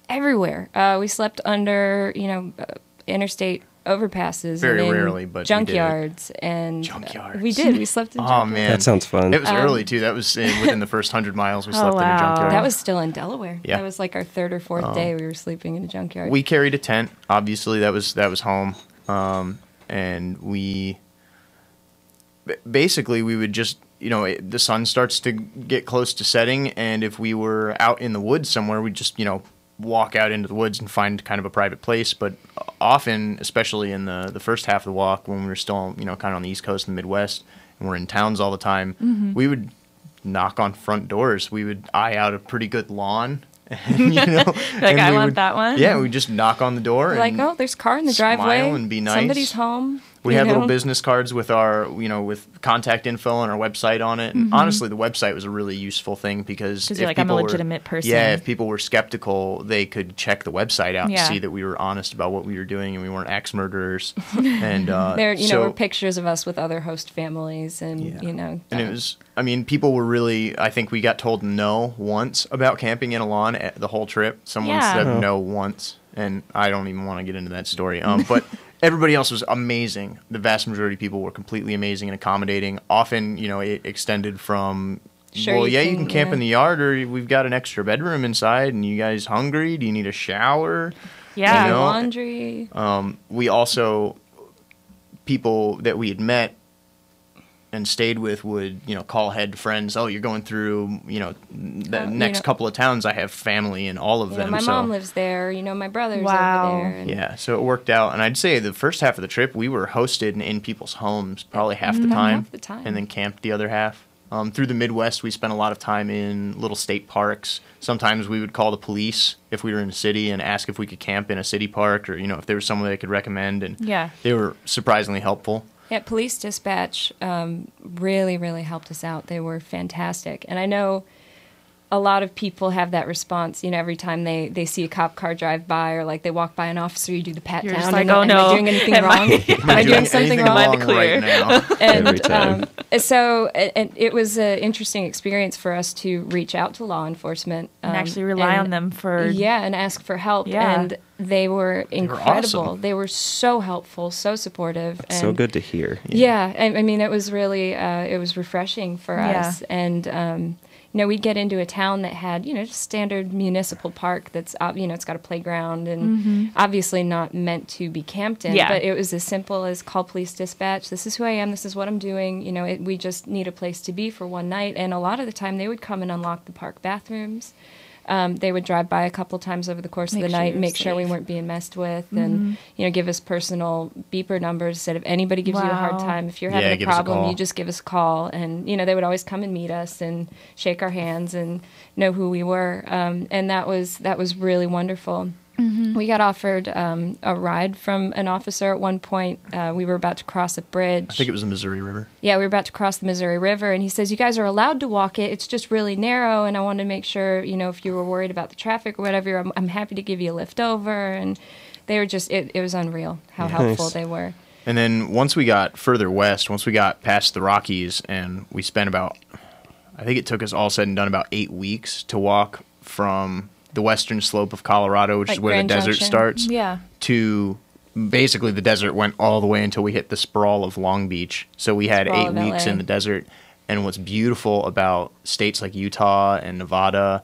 everywhere. We slept under, interstate overpasses. Very and in rarely, but we did it. junkyards and Junkyards. we did. We slept in. Oh junkyards. man, That sounds fun. It was early too. That was within the first 100 miles. We slept in a wow. junkyard. That was still in Delaware. Yeah. That was like our third or fourth day we were sleeping in a junkyard. We carried a tent. Obviously, that was home, and we basically we would just the sun starts to get close to setting, and if we were out in the woods somewhere, we'd just walk out into the woods and find kind of a private place. But often, especially in the first half of the walk, when we were still kind of on the East Coast and the Midwest, and we're in towns all the time, we would knock on front doors. We would eye out a pretty good lawn. And, Like, I want that one? Yeah, we just knock on the door. Like, and oh, there's a car in the smile driveway. and be nice. Somebody's home. We you had little know? business cards with our, with contact info on our website on it. And honestly, the website was a really useful thing because you're like, I'm a legitimate person. Yeah, if people were skeptical, they could check the website out Yeah. to see that we were honest about what we were doing and we weren't axe murderers. And There, so, were pictures of us with other host families, and and it was, people were really, I think we got told no once about camping in a lawn the whole trip. Someone Yeah. said no once, and I don't even want to get into that story. But everybody else was amazing. The vast majority of people were completely amazing and accommodating. Often, it extended from, Sure, you can camp yeah. in the yard, or we've got an extra bedroom inside, and you guys hungry? Do you need a shower? Yeah. You know? laundry. We also, people that we had met and stayed with would, call ahead friends. Oh, you're going through, the next couple of towns. I have family in all of them. My so, mom lives there. My brother's Wow. over there. And yeah, so it worked out. And I'd say the first half of the trip, we were hosted in people's homes probably half the time. half the time. And then camped the other half. Through the Midwest, we spent a lot of time in little state parks. Sometimes we would call the police if we were in a city and ask if we could camp in a city park, or, if there was someone they could recommend. And Yeah. they were surprisingly helpful. Yeah, police dispatch really, really helped us out. They were fantastic. And I know a lot of people have that response, every time they see a cop car drive by, or like they walk by an officer, you do the pat You're down. just like, and, oh, am no. I doing anything Am I- wrong? Am I doing something Anything wrong? Am I clear? right now? Every time. So it was an interesting experience for us to reach out to law enforcement. And actually rely and- on them for... Yeah, and ask for help. Yeah. And they were incredible. awesome. They were so helpful, so supportive. It's so and good to hear. Yeah, I mean, it was really, it was refreshing for Yeah. us. And, we'd get into a town that had, just standard municipal park that's, it's got a playground and obviously not meant to be camped in. Yeah. But it was as simple as call police dispatch. This is who I am. This is what I'm doing. We just need a place to be for one night. And a lot of the time they would come and unlock the park bathrooms. They would drive by a couple times over the course of Make the sure night, you're make sure we safe. weren't being messed with, and give us personal beeper numbers. Said if anybody gives you a hard Wow. time, if you're Yeah, having a give us a problem, call. you just give us a call. And they would always come and meet us and shake our hands and know who we were. And that was really wonderful. We got offered a ride from an officer at one point. We were about to cross a bridge. I think it was the Missouri River. Yeah, we were about to cross the Missouri River, and he says, you guys are allowed to walk it. It's just really narrow, and I wanted to make sure, if you were worried about the traffic or whatever, I'm happy to give you a lift over. And they were just, it was unreal how helpful Nice. they were. And then once we got further west, once we got past the Rockies, and we spent about, I think it took us all said and done about 8 weeks to walk from the western slope of Colorado, which is Like where Grand the desert Junction. starts, Yeah. to basically the desert went all the way until we hit the sprawl of Long Beach. So we had Sprawl 8 of weeks LA. in the desert. And what's beautiful about states like Utah and Nevada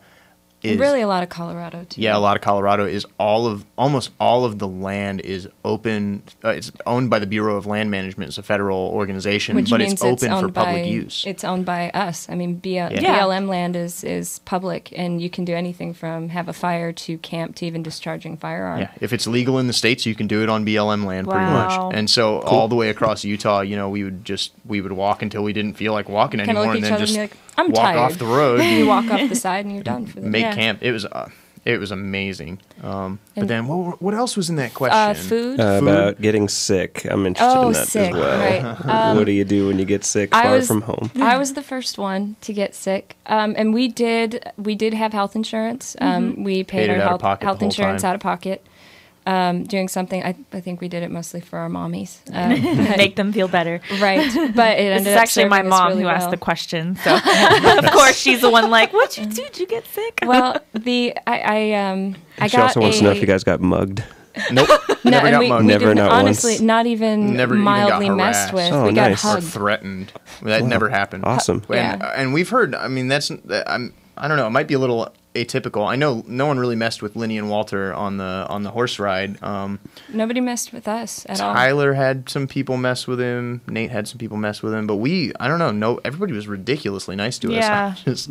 is Really a lot of Colorado, too. yeah, a lot of Colorado is almost all of the land is open. It's owned by the Bureau of Land Management. It's a federal organization, Which but means it's open for owned public by, use. It's owned by us. I mean, Yeah. BLM land is public, and you can do anything from have a fire to camp to even discharging firearm. Yeah, if it's legal in the states, you can do it on BLM land pretty Wow. much. And so all the way across Utah, we would walk until we didn't feel like walking Kind of anymore, look and at each then other and just be like, I'm walk tired. off the road. You walk off the side, and you're done for the Make day. camp. It was amazing. But And- then what else was in that question? Food. Food? About getting sick. I'm interested in that sick, as well. right. What do you do when you get sick far from home? I was the first one to get sick, and we did have health insurance. We Paid paid it our out of pocket the health whole insurance time. out of pocket. doing something. I think we did it mostly for our mommies. Make them feel better. Right. But it ended This is up actually my serving us mom really who asked well. the question. So of course she's the one like, "What you do? Did you get sick?" Well, I She got also wants to know if you guys got mugged. Nope. No, Never and got we mugged. Never, didn't, not honestly, once. not even Never even got mildly messed harassed. with. Oh, we got nice. Or hugged. threatened. That never happened. Awesome. And we've heard. I mean, I don't know. It might be a little atypical. I know no one really messed with Linny and Walter on the horse ride. Nobody messed with us at all. Tyler had some people mess with him. Nate had some people mess with him. But I don't know. No, everybody was ridiculously nice to Yeah. us. Just,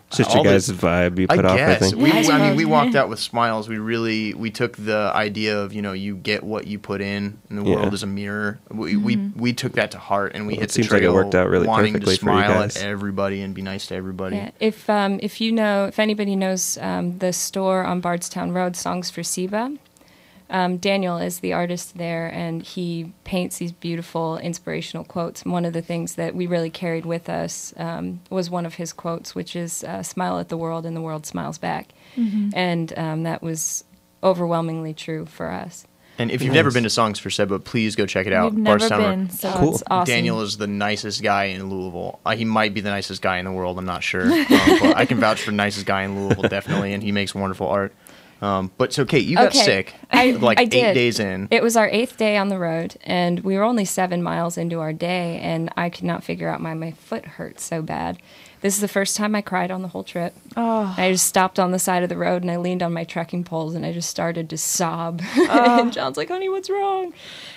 It's just all your guys' the- vibe you I put off, I guess. think. We suppose. walked out with smiles. We took the idea of, you get what you put in, and the Yeah. world is a mirror. We took that to heart, and we Well, hit it the seems like it trail worked out really wanting perfectly to for you smile guys. at everybody and be nice to everybody. Yeah. If anybody knows the store on Bardstown Road, Songs for Siba, Daniel is the artist there, and he paints these beautiful inspirational quotes. And one of the things that we really carried with us was one of his quotes, which is "Smile at the world, and the world smiles back," and that was overwhelmingly true for us. And if you've never been to Songs for Seba, please go check it out. We've never Bardstown Road. been. So Cool. it's awesome. Daniel is the nicest guy in Louisville. He might be the nicest guy in the world. I'm not sure, but I can vouch for the nicest guy in Louisville definitely, and he makes wonderful art. But so, Kate, you got Okay. sick I like 8 did. days in. It was our 8th day on the road, and we were only 7 miles into our day, and I could not figure out why my foot hurt so bad. This is the first time I cried on the whole trip. Oh. I just stopped on the side of the road, and I leaned on my trekking poles, and I just started to sob. And John's like, "Honey, what's wrong?"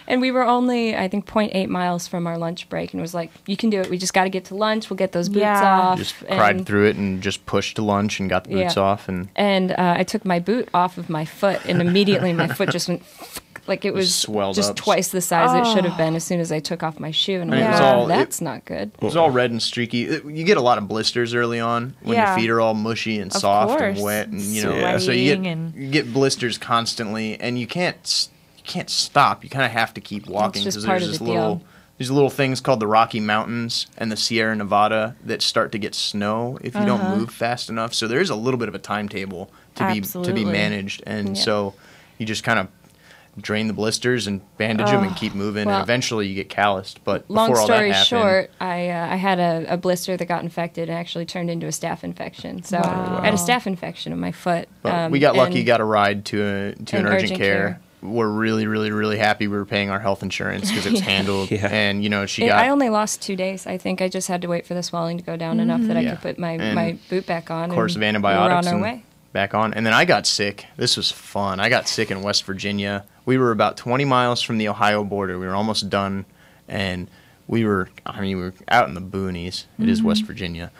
And we were only, I think, 0.8 miles from our lunch break, and it was like, "You can do it. We just got to get to lunch. We'll get those boots Yeah. off." Just And- cried through it and just pushed to lunch and got the boots Yeah. off. And And I took my boot off of my foot, and immediately my foot just went like it was swelled just up. twice the size it should have been as soon as I took off my shoe. And I mean, I'm it was like, all- that's not good. it was all red and streaky. You get a lot of blisters early on when Yeah. your feet are all mushy and Of soft and course. wet, and Yeah. so you Sweating and- get blisters constantly, and you can't stop. You kind of have to keep walking just because part there's of this the little deal. these little things called the Rocky Mountains and the Sierra Nevada that start to get snow if you don't move fast enough. So there is a little bit of a timetable to be Absolutely. managed, and Yeah. so you just kind of drain the blisters and bandage them and keep moving, Well, and eventually you get calloused. But Long before all that story happened, short, I had a blister that got infected and actually turned into a staph infection. So Wow. I had a staph infection in my foot. but we got lucky, and- got a ride to an and urgent urgent care. care. We're really, really, really happy we were paying our health insurance because it was handled. Yeah. And, she got... I only lost 2 days. I think I just had to wait for the swelling to go down enough that I Yeah. could put my And boot back on. course of and antibiotics We were on and our way. back on. And then I got sick. This was fun. I got sick in West Virginia. We were about 20 miles from the Ohio border. We were almost done. And we were out in the boonies. It is West Virginia.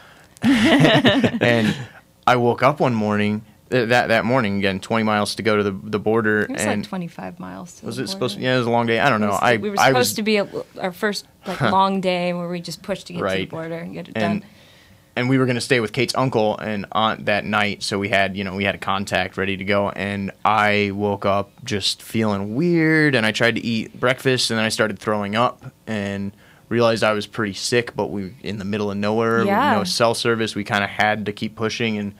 And I woke up one morning, that morning, again, 20 miles to go to the border. It was and like 25 miles. To was the it supposed to? border. Yeah, it was a long day. I don't know. We were supposed to be our first long day where we just pushed to get to the Right. border and get it and done. and we were going to stay with Kate's uncle and aunt that night, so we had a contact ready to go. And I woke up just feeling weird, and I tried to eat breakfast, and then I started throwing up and realized I was pretty sick. But we in the middle of nowhere, Yeah. no cell service. We kind of had to keep pushing, and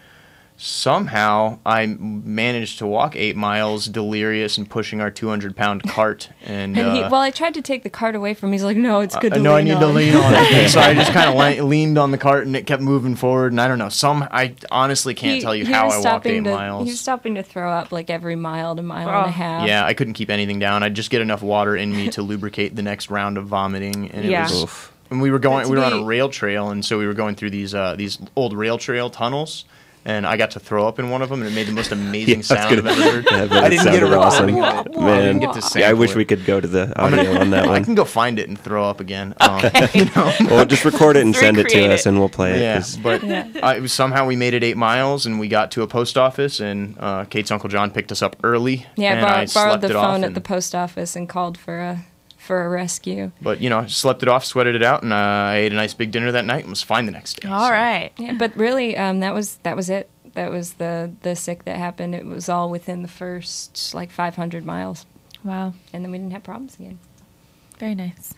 somehow I managed to walk 8 miles, delirious and pushing our 200-pound cart. And And I tried to take the cart away from him. He's like, "No, it's good to no, lean I need on." to lean on it. And so I just kind of leaned on the cart, and it kept moving forward. And I don't know. I honestly can't tell you He how was I walked stopping 8 to- miles. He was stopping to throw up like every mile to mile Oh. and a half. Yeah, I couldn't keep anything down. I'd just get enough water in me to lubricate the next round of vomiting. And Yeah. it was. Oof. And we were But to on a be- rail trail, and so we were going through these old rail trail tunnels. And I got to throw up in one of them, and it made the most amazing sound I've ever heard. Yeah, but I it didn't get a sounded recording awesome. of it. Man, I didn't get to yeah, I sample wish it. we could go to the audio on that I one. can go find it and throw up again. Well, just record it and send it to Recreate us, it. and we'll play it. Yeah, 'cause- but it was somehow we made it 8 miles, and we got to a post office, and Kate's Uncle John picked us up early. Yeah, and I borrowed slept the it off phone at and- the post office and called for a rescue. But slept it off, sweated it out, and I ate a nice big dinner that night and was fine the next day. All so. right. Yeah, but really, that was it. That was the sick that happened. It was all within the first 500 miles, Wow. and then we didn't have problems again. Very nice.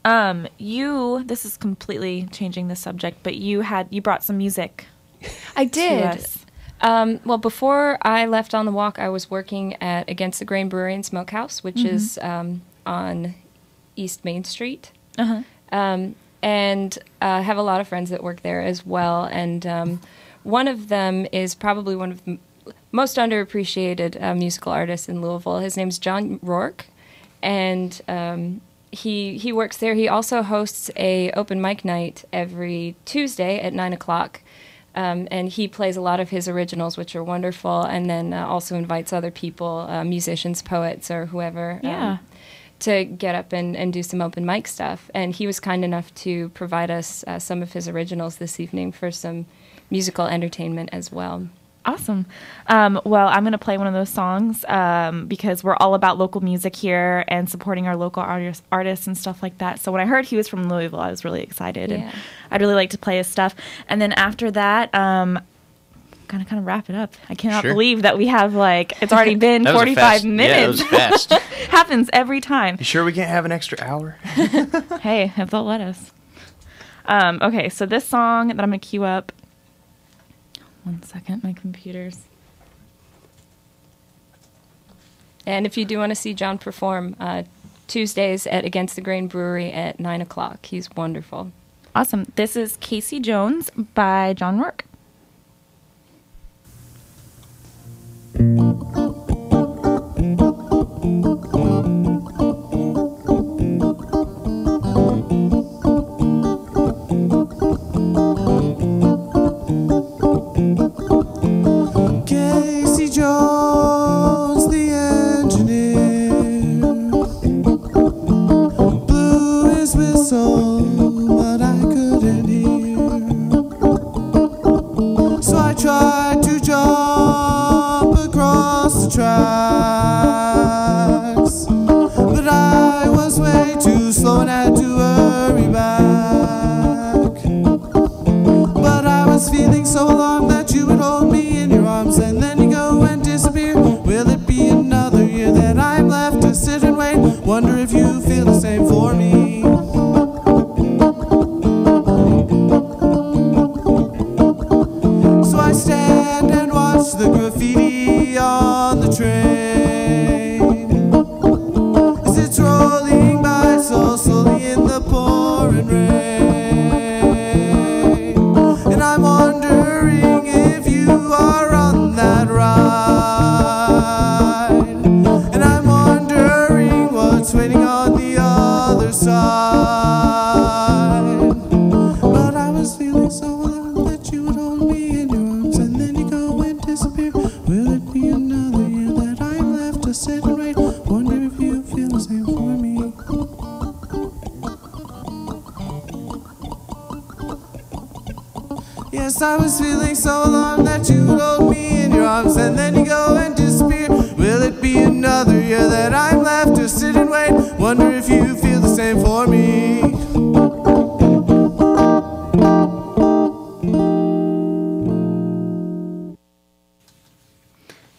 This is completely changing the subject, but you brought some music I to did. us. Well, before I left on the walk, I was working at Against the Grain Brewery and Smokehouse, which is on East Main Street. And have a lot of friends that work there as well. And one of them is probably one of the most underappreciated musical artists in Louisville. His name's John Rourke, and he works there. He also hosts a open mic night every Tuesday at 9 o'clock. And he plays a lot of his originals, which are wonderful, and then also invites other people, musicians, poets, or whoever, to get up and do some open mic stuff. And he was kind enough to provide us some of his originals this evening for some musical entertainment as well. Awesome. Well, I'm going to play one of those songs because we're all about local music here and supporting our local artists and stuff like that. So when I heard he was from Louisville, I was really excited. And I'd really like to play his stuff. And then after that, going to kind of wrap it up. I cannot believe that we have, it's already been 45 minutes. Yeah, it was fast. Happens every time. You sure we can't have an extra hour? Hey, if they'll let us. Okay, so this song that I'm going to cue up. One second, my computer's. And if you do want to see John perform, Tuesdays at Against the Grain Brewery at 9 o'clock. He's wonderful. Awesome. This is Casey Jones by John Rourke. Casey Jones, the engineer, blew his whistle, but I couldn't hear. So I tried to jump across the tracks, but I was way too slow and had to hurry back. But I was feeling so alarmed that you would hold me in your arms and then you go and disappear. Will it be another year that I'm left to sit and wait? Wonder if you feel the same for me. So I stand and watch the graffiti on the train as it's rolling by so slowly in the pouring rain. And I'm wondering if you are on that ride. And I'm wondering what's waiting on the other side. But I was feeling so alarmed that you would hold me in your arms and then you go and disappear. Will it be another year that I'm left to sit and wait? Wonder if you feel the same for me. Yes, I was feeling so alarmed that you would hold me in your arms and then you go and disappear. Will it be another year that I'm left to sit and wait? Wonder if you feel the same for me.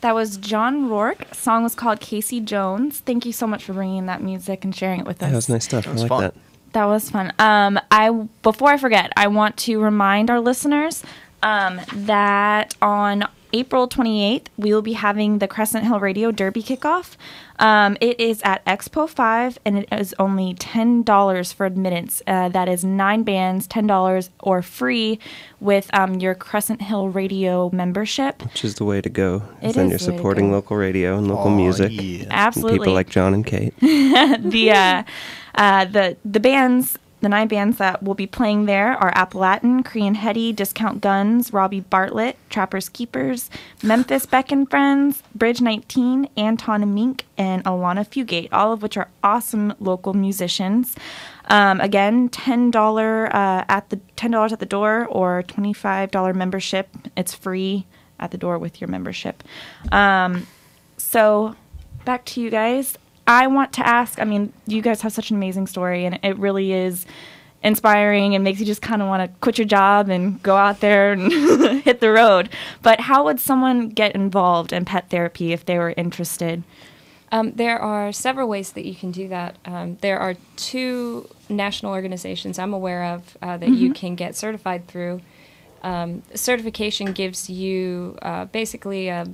That was John Rourke. The song was called Casey Jones. Thank you so much for bringing that music and sharing it with us. That was nice stuff. I like fun. that. That was fun. Before I forget, I want to remind our listeners that on April 28th, we will be having the Crescent Hill Radio Derby kickoff. It is at Expo 5, and it is only $10 for admittance. That is 9 bands, $10, or free with your Crescent Hill Radio membership. Which is the way to go. It Then is you're the way to supporting go. local radio and local music. Yeah. Absolutely. And people like John and Kate. The bands, the 9 bands that will be playing there are Appalachian, Korean Hetty, Discount Guns, Robbie Bartlett, Trappers Keepers, Memphis Beck and Friends, Bridge 19, Anton and Mink, and Alana Fugate, all of which are awesome local musicians. Again, $10 at the door or $25 membership. It's free at the door with your membership. So back to you guys. I want to ask, you guys have such an amazing story, and it really is inspiring and makes you just kind of want to quit your job and go out there and hit the road. But how would someone get involved in pet therapy if they were interested? There are several ways that you can do that. There are 2 national organizations I'm aware of that you can get certified through. Certification gives you basically a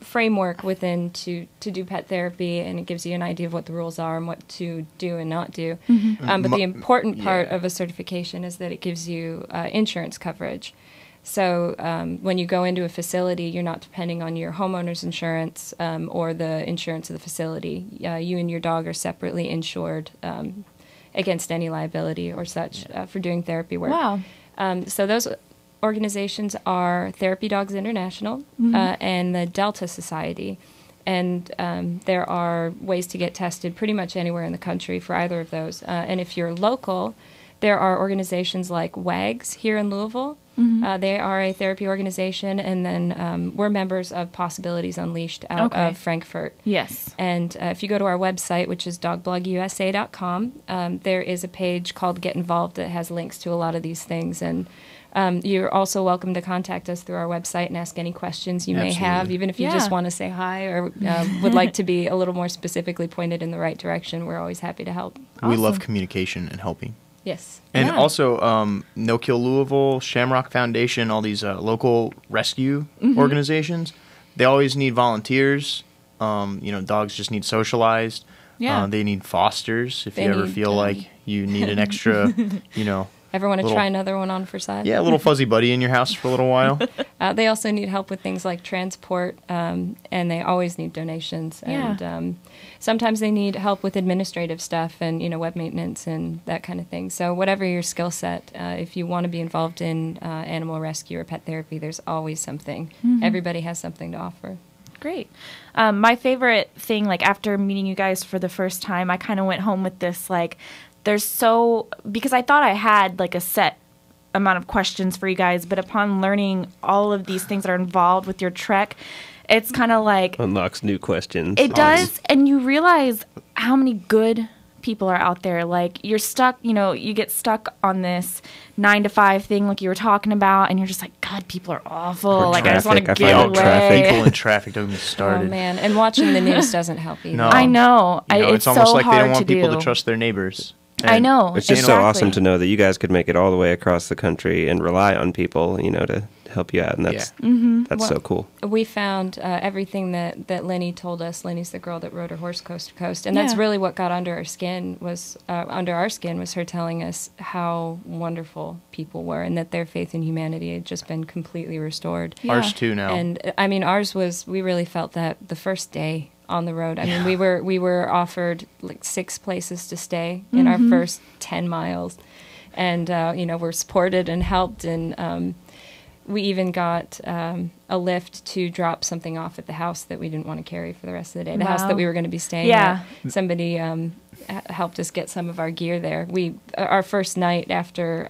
framework within to do pet therapy, and it gives you an idea of what the rules are and what to do and not do. But the important part of a certification is that it gives you insurance coverage. So when you go into a facility, you're not depending on your homeowner's insurance or the insurance of the facility. You and your dog are separately insured against any liability or such for doing therapy work. Wow. So those organizations are Therapy Dogs International and the Delta Society. And there are ways to get tested pretty much anywhere in the country for either of those. And if you're local, there are organizations like WAGS here in Louisville. They are a therapy organization, and then we're members of Possibilities Unleashed out of Frankfurt. Yes. And if you go to our website, which is dogblogusa.com, there is a page called Get Involved that has links to a lot of these things. And you're also welcome to contact us through our website and ask any questions you may have, even if you just want to say hi or would like to be a little more specifically pointed in the right direction. We're always happy to help. We love communication and helping. Yes. And also, No Kill Louisville, Shamrock Foundation, all these local rescue organizations, they always need volunteers. Dogs just need socialized. Yeah. They need fosters if They you ever need, feel like you need an extra, Ever want to little- try another one on for size? yeah, a little fuzzy buddy in your house for a little while. They also need help with things like transport, and they always need donations. And sometimes they need help with administrative stuff and, web maintenance and that kind of thing. So whatever your skill set, if you want to be involved in animal rescue or pet therapy, there's always something. Everybody has something to offer. Great. My favorite thing, after meeting you guys for the first time, I kind of went home with this, because I thought I had, a set amount of questions for you guys, but upon learning all of these things that are involved with your trek, it's kind of Unlocks new questions. it does, and you realize how many good people are out there. You're stuck, you get stuck on this 9 to 5 thing like you were talking about, and you're just like, God, people are awful. Or I just want to traffic. get I away. find People in traffic don't get started. Oh, man. And watching the news doesn't help either. No. I know. It's It's almost so like they hard don't want to people do. to trust their neighbors. I And know. It's just exactly. so awesome to know that you guys could make it all the way across the country and rely on people, to help you out, and that's that's so cool. We found everything that Lenny told us. Lenny's the girl that rode her horse coast to coast, and that's Yeah. really what got under our skin was her telling us how wonderful people were and that their faith in humanity had just been completely restored. Yeah. Ours too now. And ours was, we really felt that the first day on the road. We were offered 6 places to stay in our first 10 miles, and we're supported and helped, and we even got a lift to drop something off at the house that we didn't want to carry for the rest of the day. The house Wow. that we were going to be staying Yeah. at. Somebody helped us get some of our gear there. Our first night after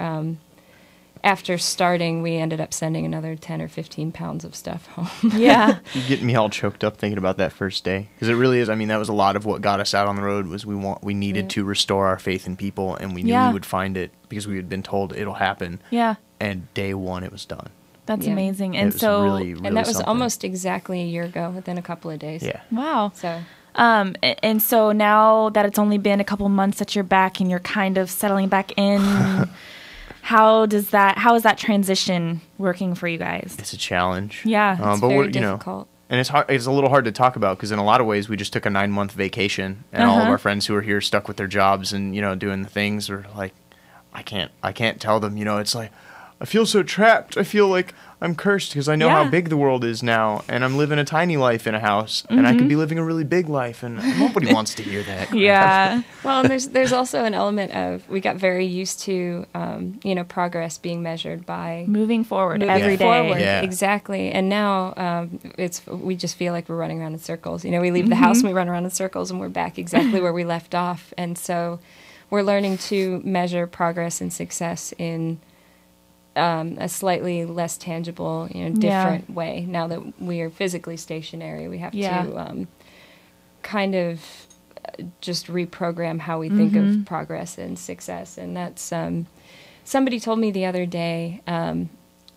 starting, we ended up sending another 10 or 15 pounds of stuff home. Yeah. You get me all choked up thinking about that first day, because it really is. That was a lot of what got us out on the road. Was we needed to restore our faith in people, and we knew Yeah. we would find it because we had been told it'll happen. Yeah. And day one, it was done. That's Yeah. amazing. It And was so, really, really And that was something. almost exactly a year ago, within a couple of days. Yeah. wow. So And so now that it's only been a couple months that you're back and you're kind of settling back in, how is that transition working for you guys? It's a challenge. Yeah. it's but very we're difficult. And it's hard. It's a little hard to talk about because in a lot of ways we just took a 9-month vacation, and all of our friends who are here stuck with their jobs and doing the things are like, I can't tell them. It's like, I feel so trapped. I feel like I'm cursed because I know how Yeah. big the world is now, and I'm living a tiny life in a house, and I could be living a really big life, and nobody wants to hear that. Yeah. Well, and there's also an element of, we got very used to progress being measured by Moving forward moving every day. forward. Yeah. Exactly. And now we just feel like we're running around in circles. We leave the house and we run around in circles, and we're back exactly where we left off. And so we're learning to measure progress and success in a slightly less tangible, different way. Now that we are physically stationary, we have to kind of just reprogram how we think of progress and success. And that's somebody told me the other day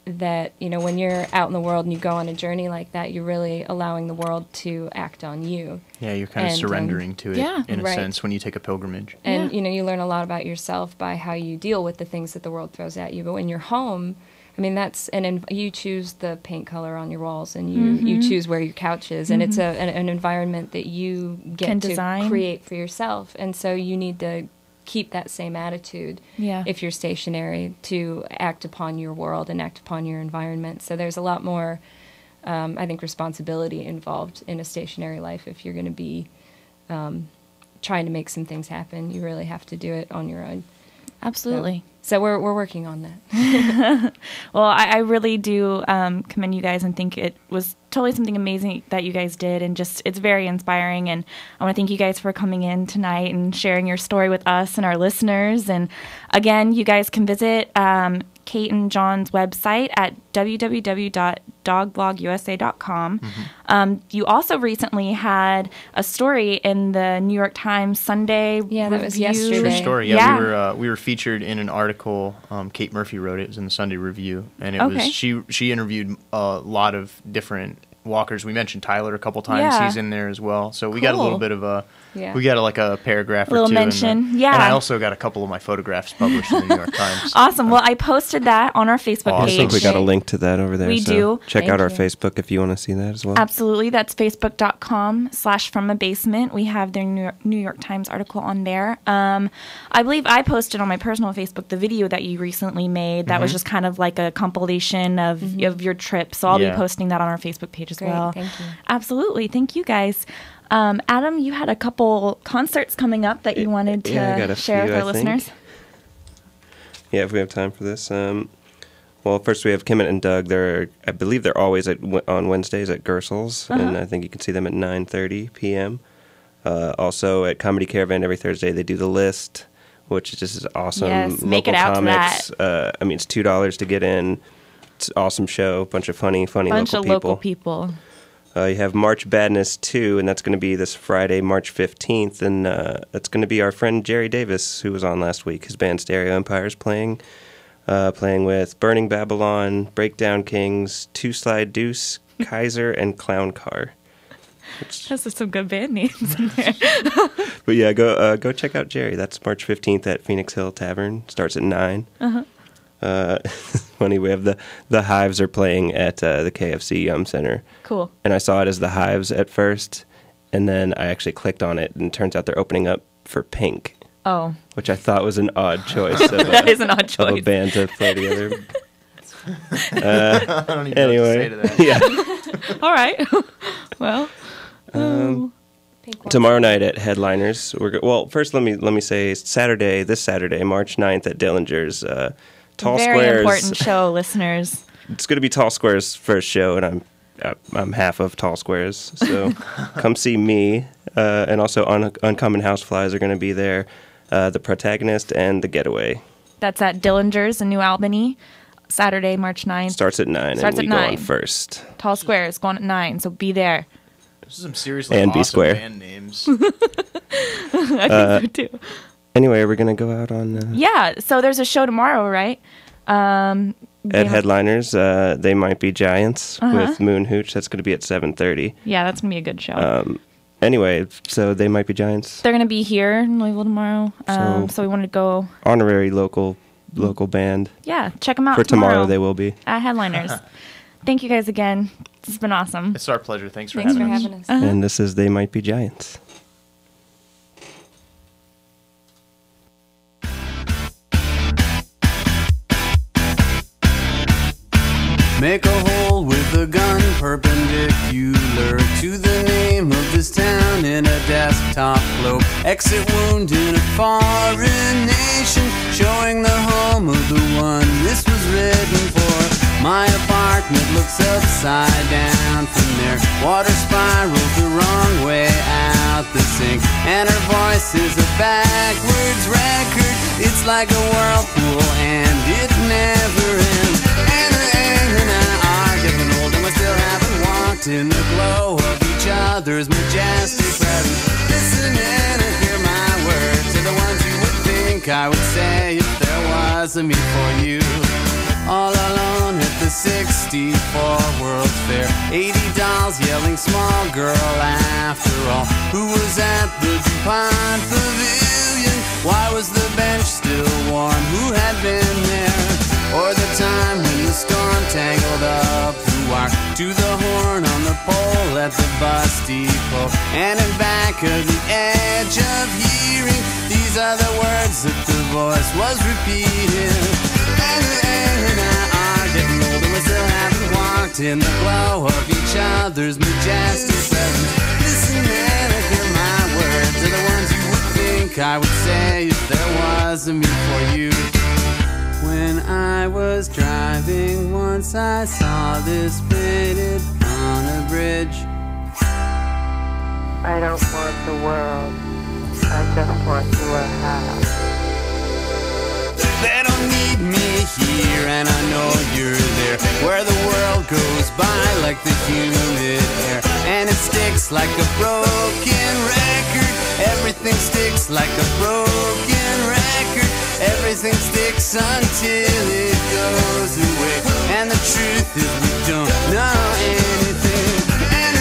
that when you're out in the world and you go on a journey like that, you're really allowing the world to act on you. Yeah, you're kind of And, surrendering to it yeah. in a Right. sense when you take a pilgrimage. And Yeah. you learn a lot about yourself by how you deal with the things that the world throws at you. But when you're home, I mean, you choose the paint color on your walls, and you choose where your couch is, and it's an environment that you get to design. create for yourself. And so you need to keep that same attitude if you're stationary to act upon your world and act upon your environment. So there's a lot more, I think, responsibility involved in a stationary life. If you're going to be trying to make some things happen, you really have to do it on your own. Absolutely. So we're working on that. Well, I really do commend you guys and think it was totally something amazing that you guys did, and just it's very inspiring. And I want to thank you guys for coming in tonight and sharing your story with us and our listeners. And again, you guys can visit Kate and John's website at www.dogblogusa.com. You also recently had a story in the New York Times Sunday Yeah, that was Review. yesterday. True story. Yeah, we were featured in an article. Kate Murphy wrote it. It was in the Sunday Review, and it was she interviewed a lot of different walkers. We mentioned Tyler a couple times. Yeah. He's in there as well. So we got a Cool. little bit of a Yeah. we got a paragraph or Little two. mention. And I Yeah. also got a couple of my photographs published in the New York Times. Awesome. Well, I posted that on our Facebook Awesome. I page. think we got a link to that over there. We so do. Check Thank out our you. Facebook if you want to see that as well. Absolutely. That's facebook.com/fromabasement. We have their New York Times article on there. I believe I posted on my personal Facebook the video that you recently made. That was just kind of like a compilation of your trip. So I'll be Yeah. posting that on our Facebook page as Great, well. thank you. Absolutely. Thank you guys. Adam, you had a couple concerts coming up that you wanted to Yeah, I got a share few, with our I think. listeners. Yeah, if we have time for this. Well, first we have Kim and Doug. I believe they're always on Wednesdays at Gersel's, and I think you can see them at 9:30 p.m. Also at Comedy Caravan every Thursday they do The List, which is just awesome. Yes, make it local out to comics. I mean, it's $2 to get in. It's an awesome show. Bunch of funny Bunch of local local people. You have March Badness 2, and that's going to be this Friday, March 15th, and that's going to be our friend Jerry Davis, who was on last week. His band Stereo Empires playing with Burning Babylon, Breakdown Kings, Two Slide Deuce, Kaiser, and Clown Car. Those are some good band names in there. But yeah, go check out Jerry. That's March 15th at Phoenix Hill Tavern. Starts at 9. Funny, we have the Hives are playing at the KFC Yum Center. Cool. And I saw it as the Hives at first, and then I actually clicked on it, and it turns out they're opening up for Pink, Oh, which I thought was an odd choice. that is an odd Of a choice. band to play together. I don't even know what to say to that. Yeah. All right. Well, Pink one. Tomorrow night at Headliners, well, first let me say this Saturday, March 9th at Dillinger's. Tall very Squares. important show, listeners. It's going to be Tall Squares' first show, and I'm half of Tall Squares, so come see me. And also Uncommon Houseflies are going to be there. The Protagonist and The Getaway. That's at Dillinger's in New Albany, Saturday, March 9th. Starts at 9, Starts and we at go 9. on first. Tall Squares going at 9, so be there. This is some seriously And awesome B Square. band names. I think so too. Anyway, we're going to go out on... Yeah, so there's a show tomorrow, right? At Headliners, They Might Be Giants with Moon Hooch. That's going to be at 7:30. Yeah, that's going to be a good show. Anyway, so They Might Be Giants. They're going to be here in Louisville tomorrow. So we wanted to go, Honorary local band. yeah, check them out For tomorrow, they will be. at Headliners. Thank you guys again. This has been awesome. It's our pleasure. Thanks for Thanks for having us. having us. And this is They Might Be Giants. Make a hole with a gun perpendicular to the name of this town in a desktop globe. Exit wound in a foreign nation, showing the home of the one this was written for. My apartment looks upside down from there. Water spirals the wrong way out the sink, and her voice is a backwards record. It's like a whirlpool and it never ends. And I are getting old and we still haven't walked in the glow of each other's majestic presence. Listen in and hear my words to the ones you would think I would say if there was a me for you. All alone at the 64 World's Fair, 80 dolls yelling small girl after all. Who was at the DuPont Pavilion? Why was the bench still warm? Who had been there? Or the time when the tangled up the wire to the horn on the pole at the bus depot. And in back of the edge of hearing, these are the words that the voice was repeating. And I getting older, we still haven't walked in the glow of each other's majestic presence. Listen, man, I hear my words are the ones you would think I would say if there was a me for you. When I was driving once, I saw this painted on a bridge. I don't want the world, I just want you a house. They don't need me here, and I know you're there, where the world goes by like the humid air, and it sticks like a broken record. Everything sticks like a broken record. Everything sticks until it goes away. And the truth is we don't know anything. And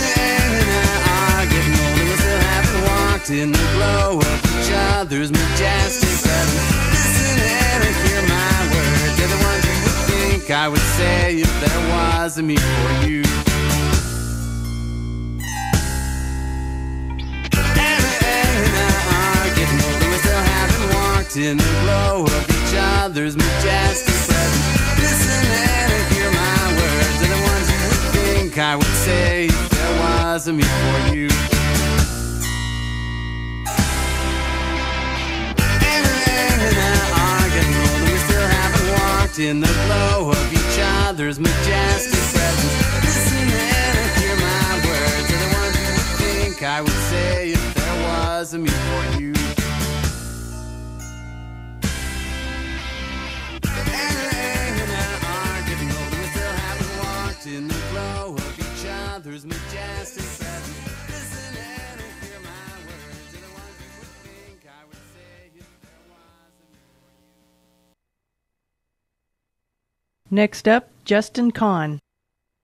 I getting older, we still haven't walked in the glow of each other's majestic presence. Listen and hear my words, they're the ones you would think I would say if there was a me for you. In the glow of each other's majestic presence. Listen and hear my words, they're the ones you would think I would say if there was a me for you. And I getting older, we still haven't walked in the glow of each other's majestic presence. Listen and hear my words, they're the ones you would think I would say if there was a me for you. In the glow of each other's majestic presence. Listen and hear my words, they're the ones you would think I would say if there was a me for you. Next up, Justin Kahn.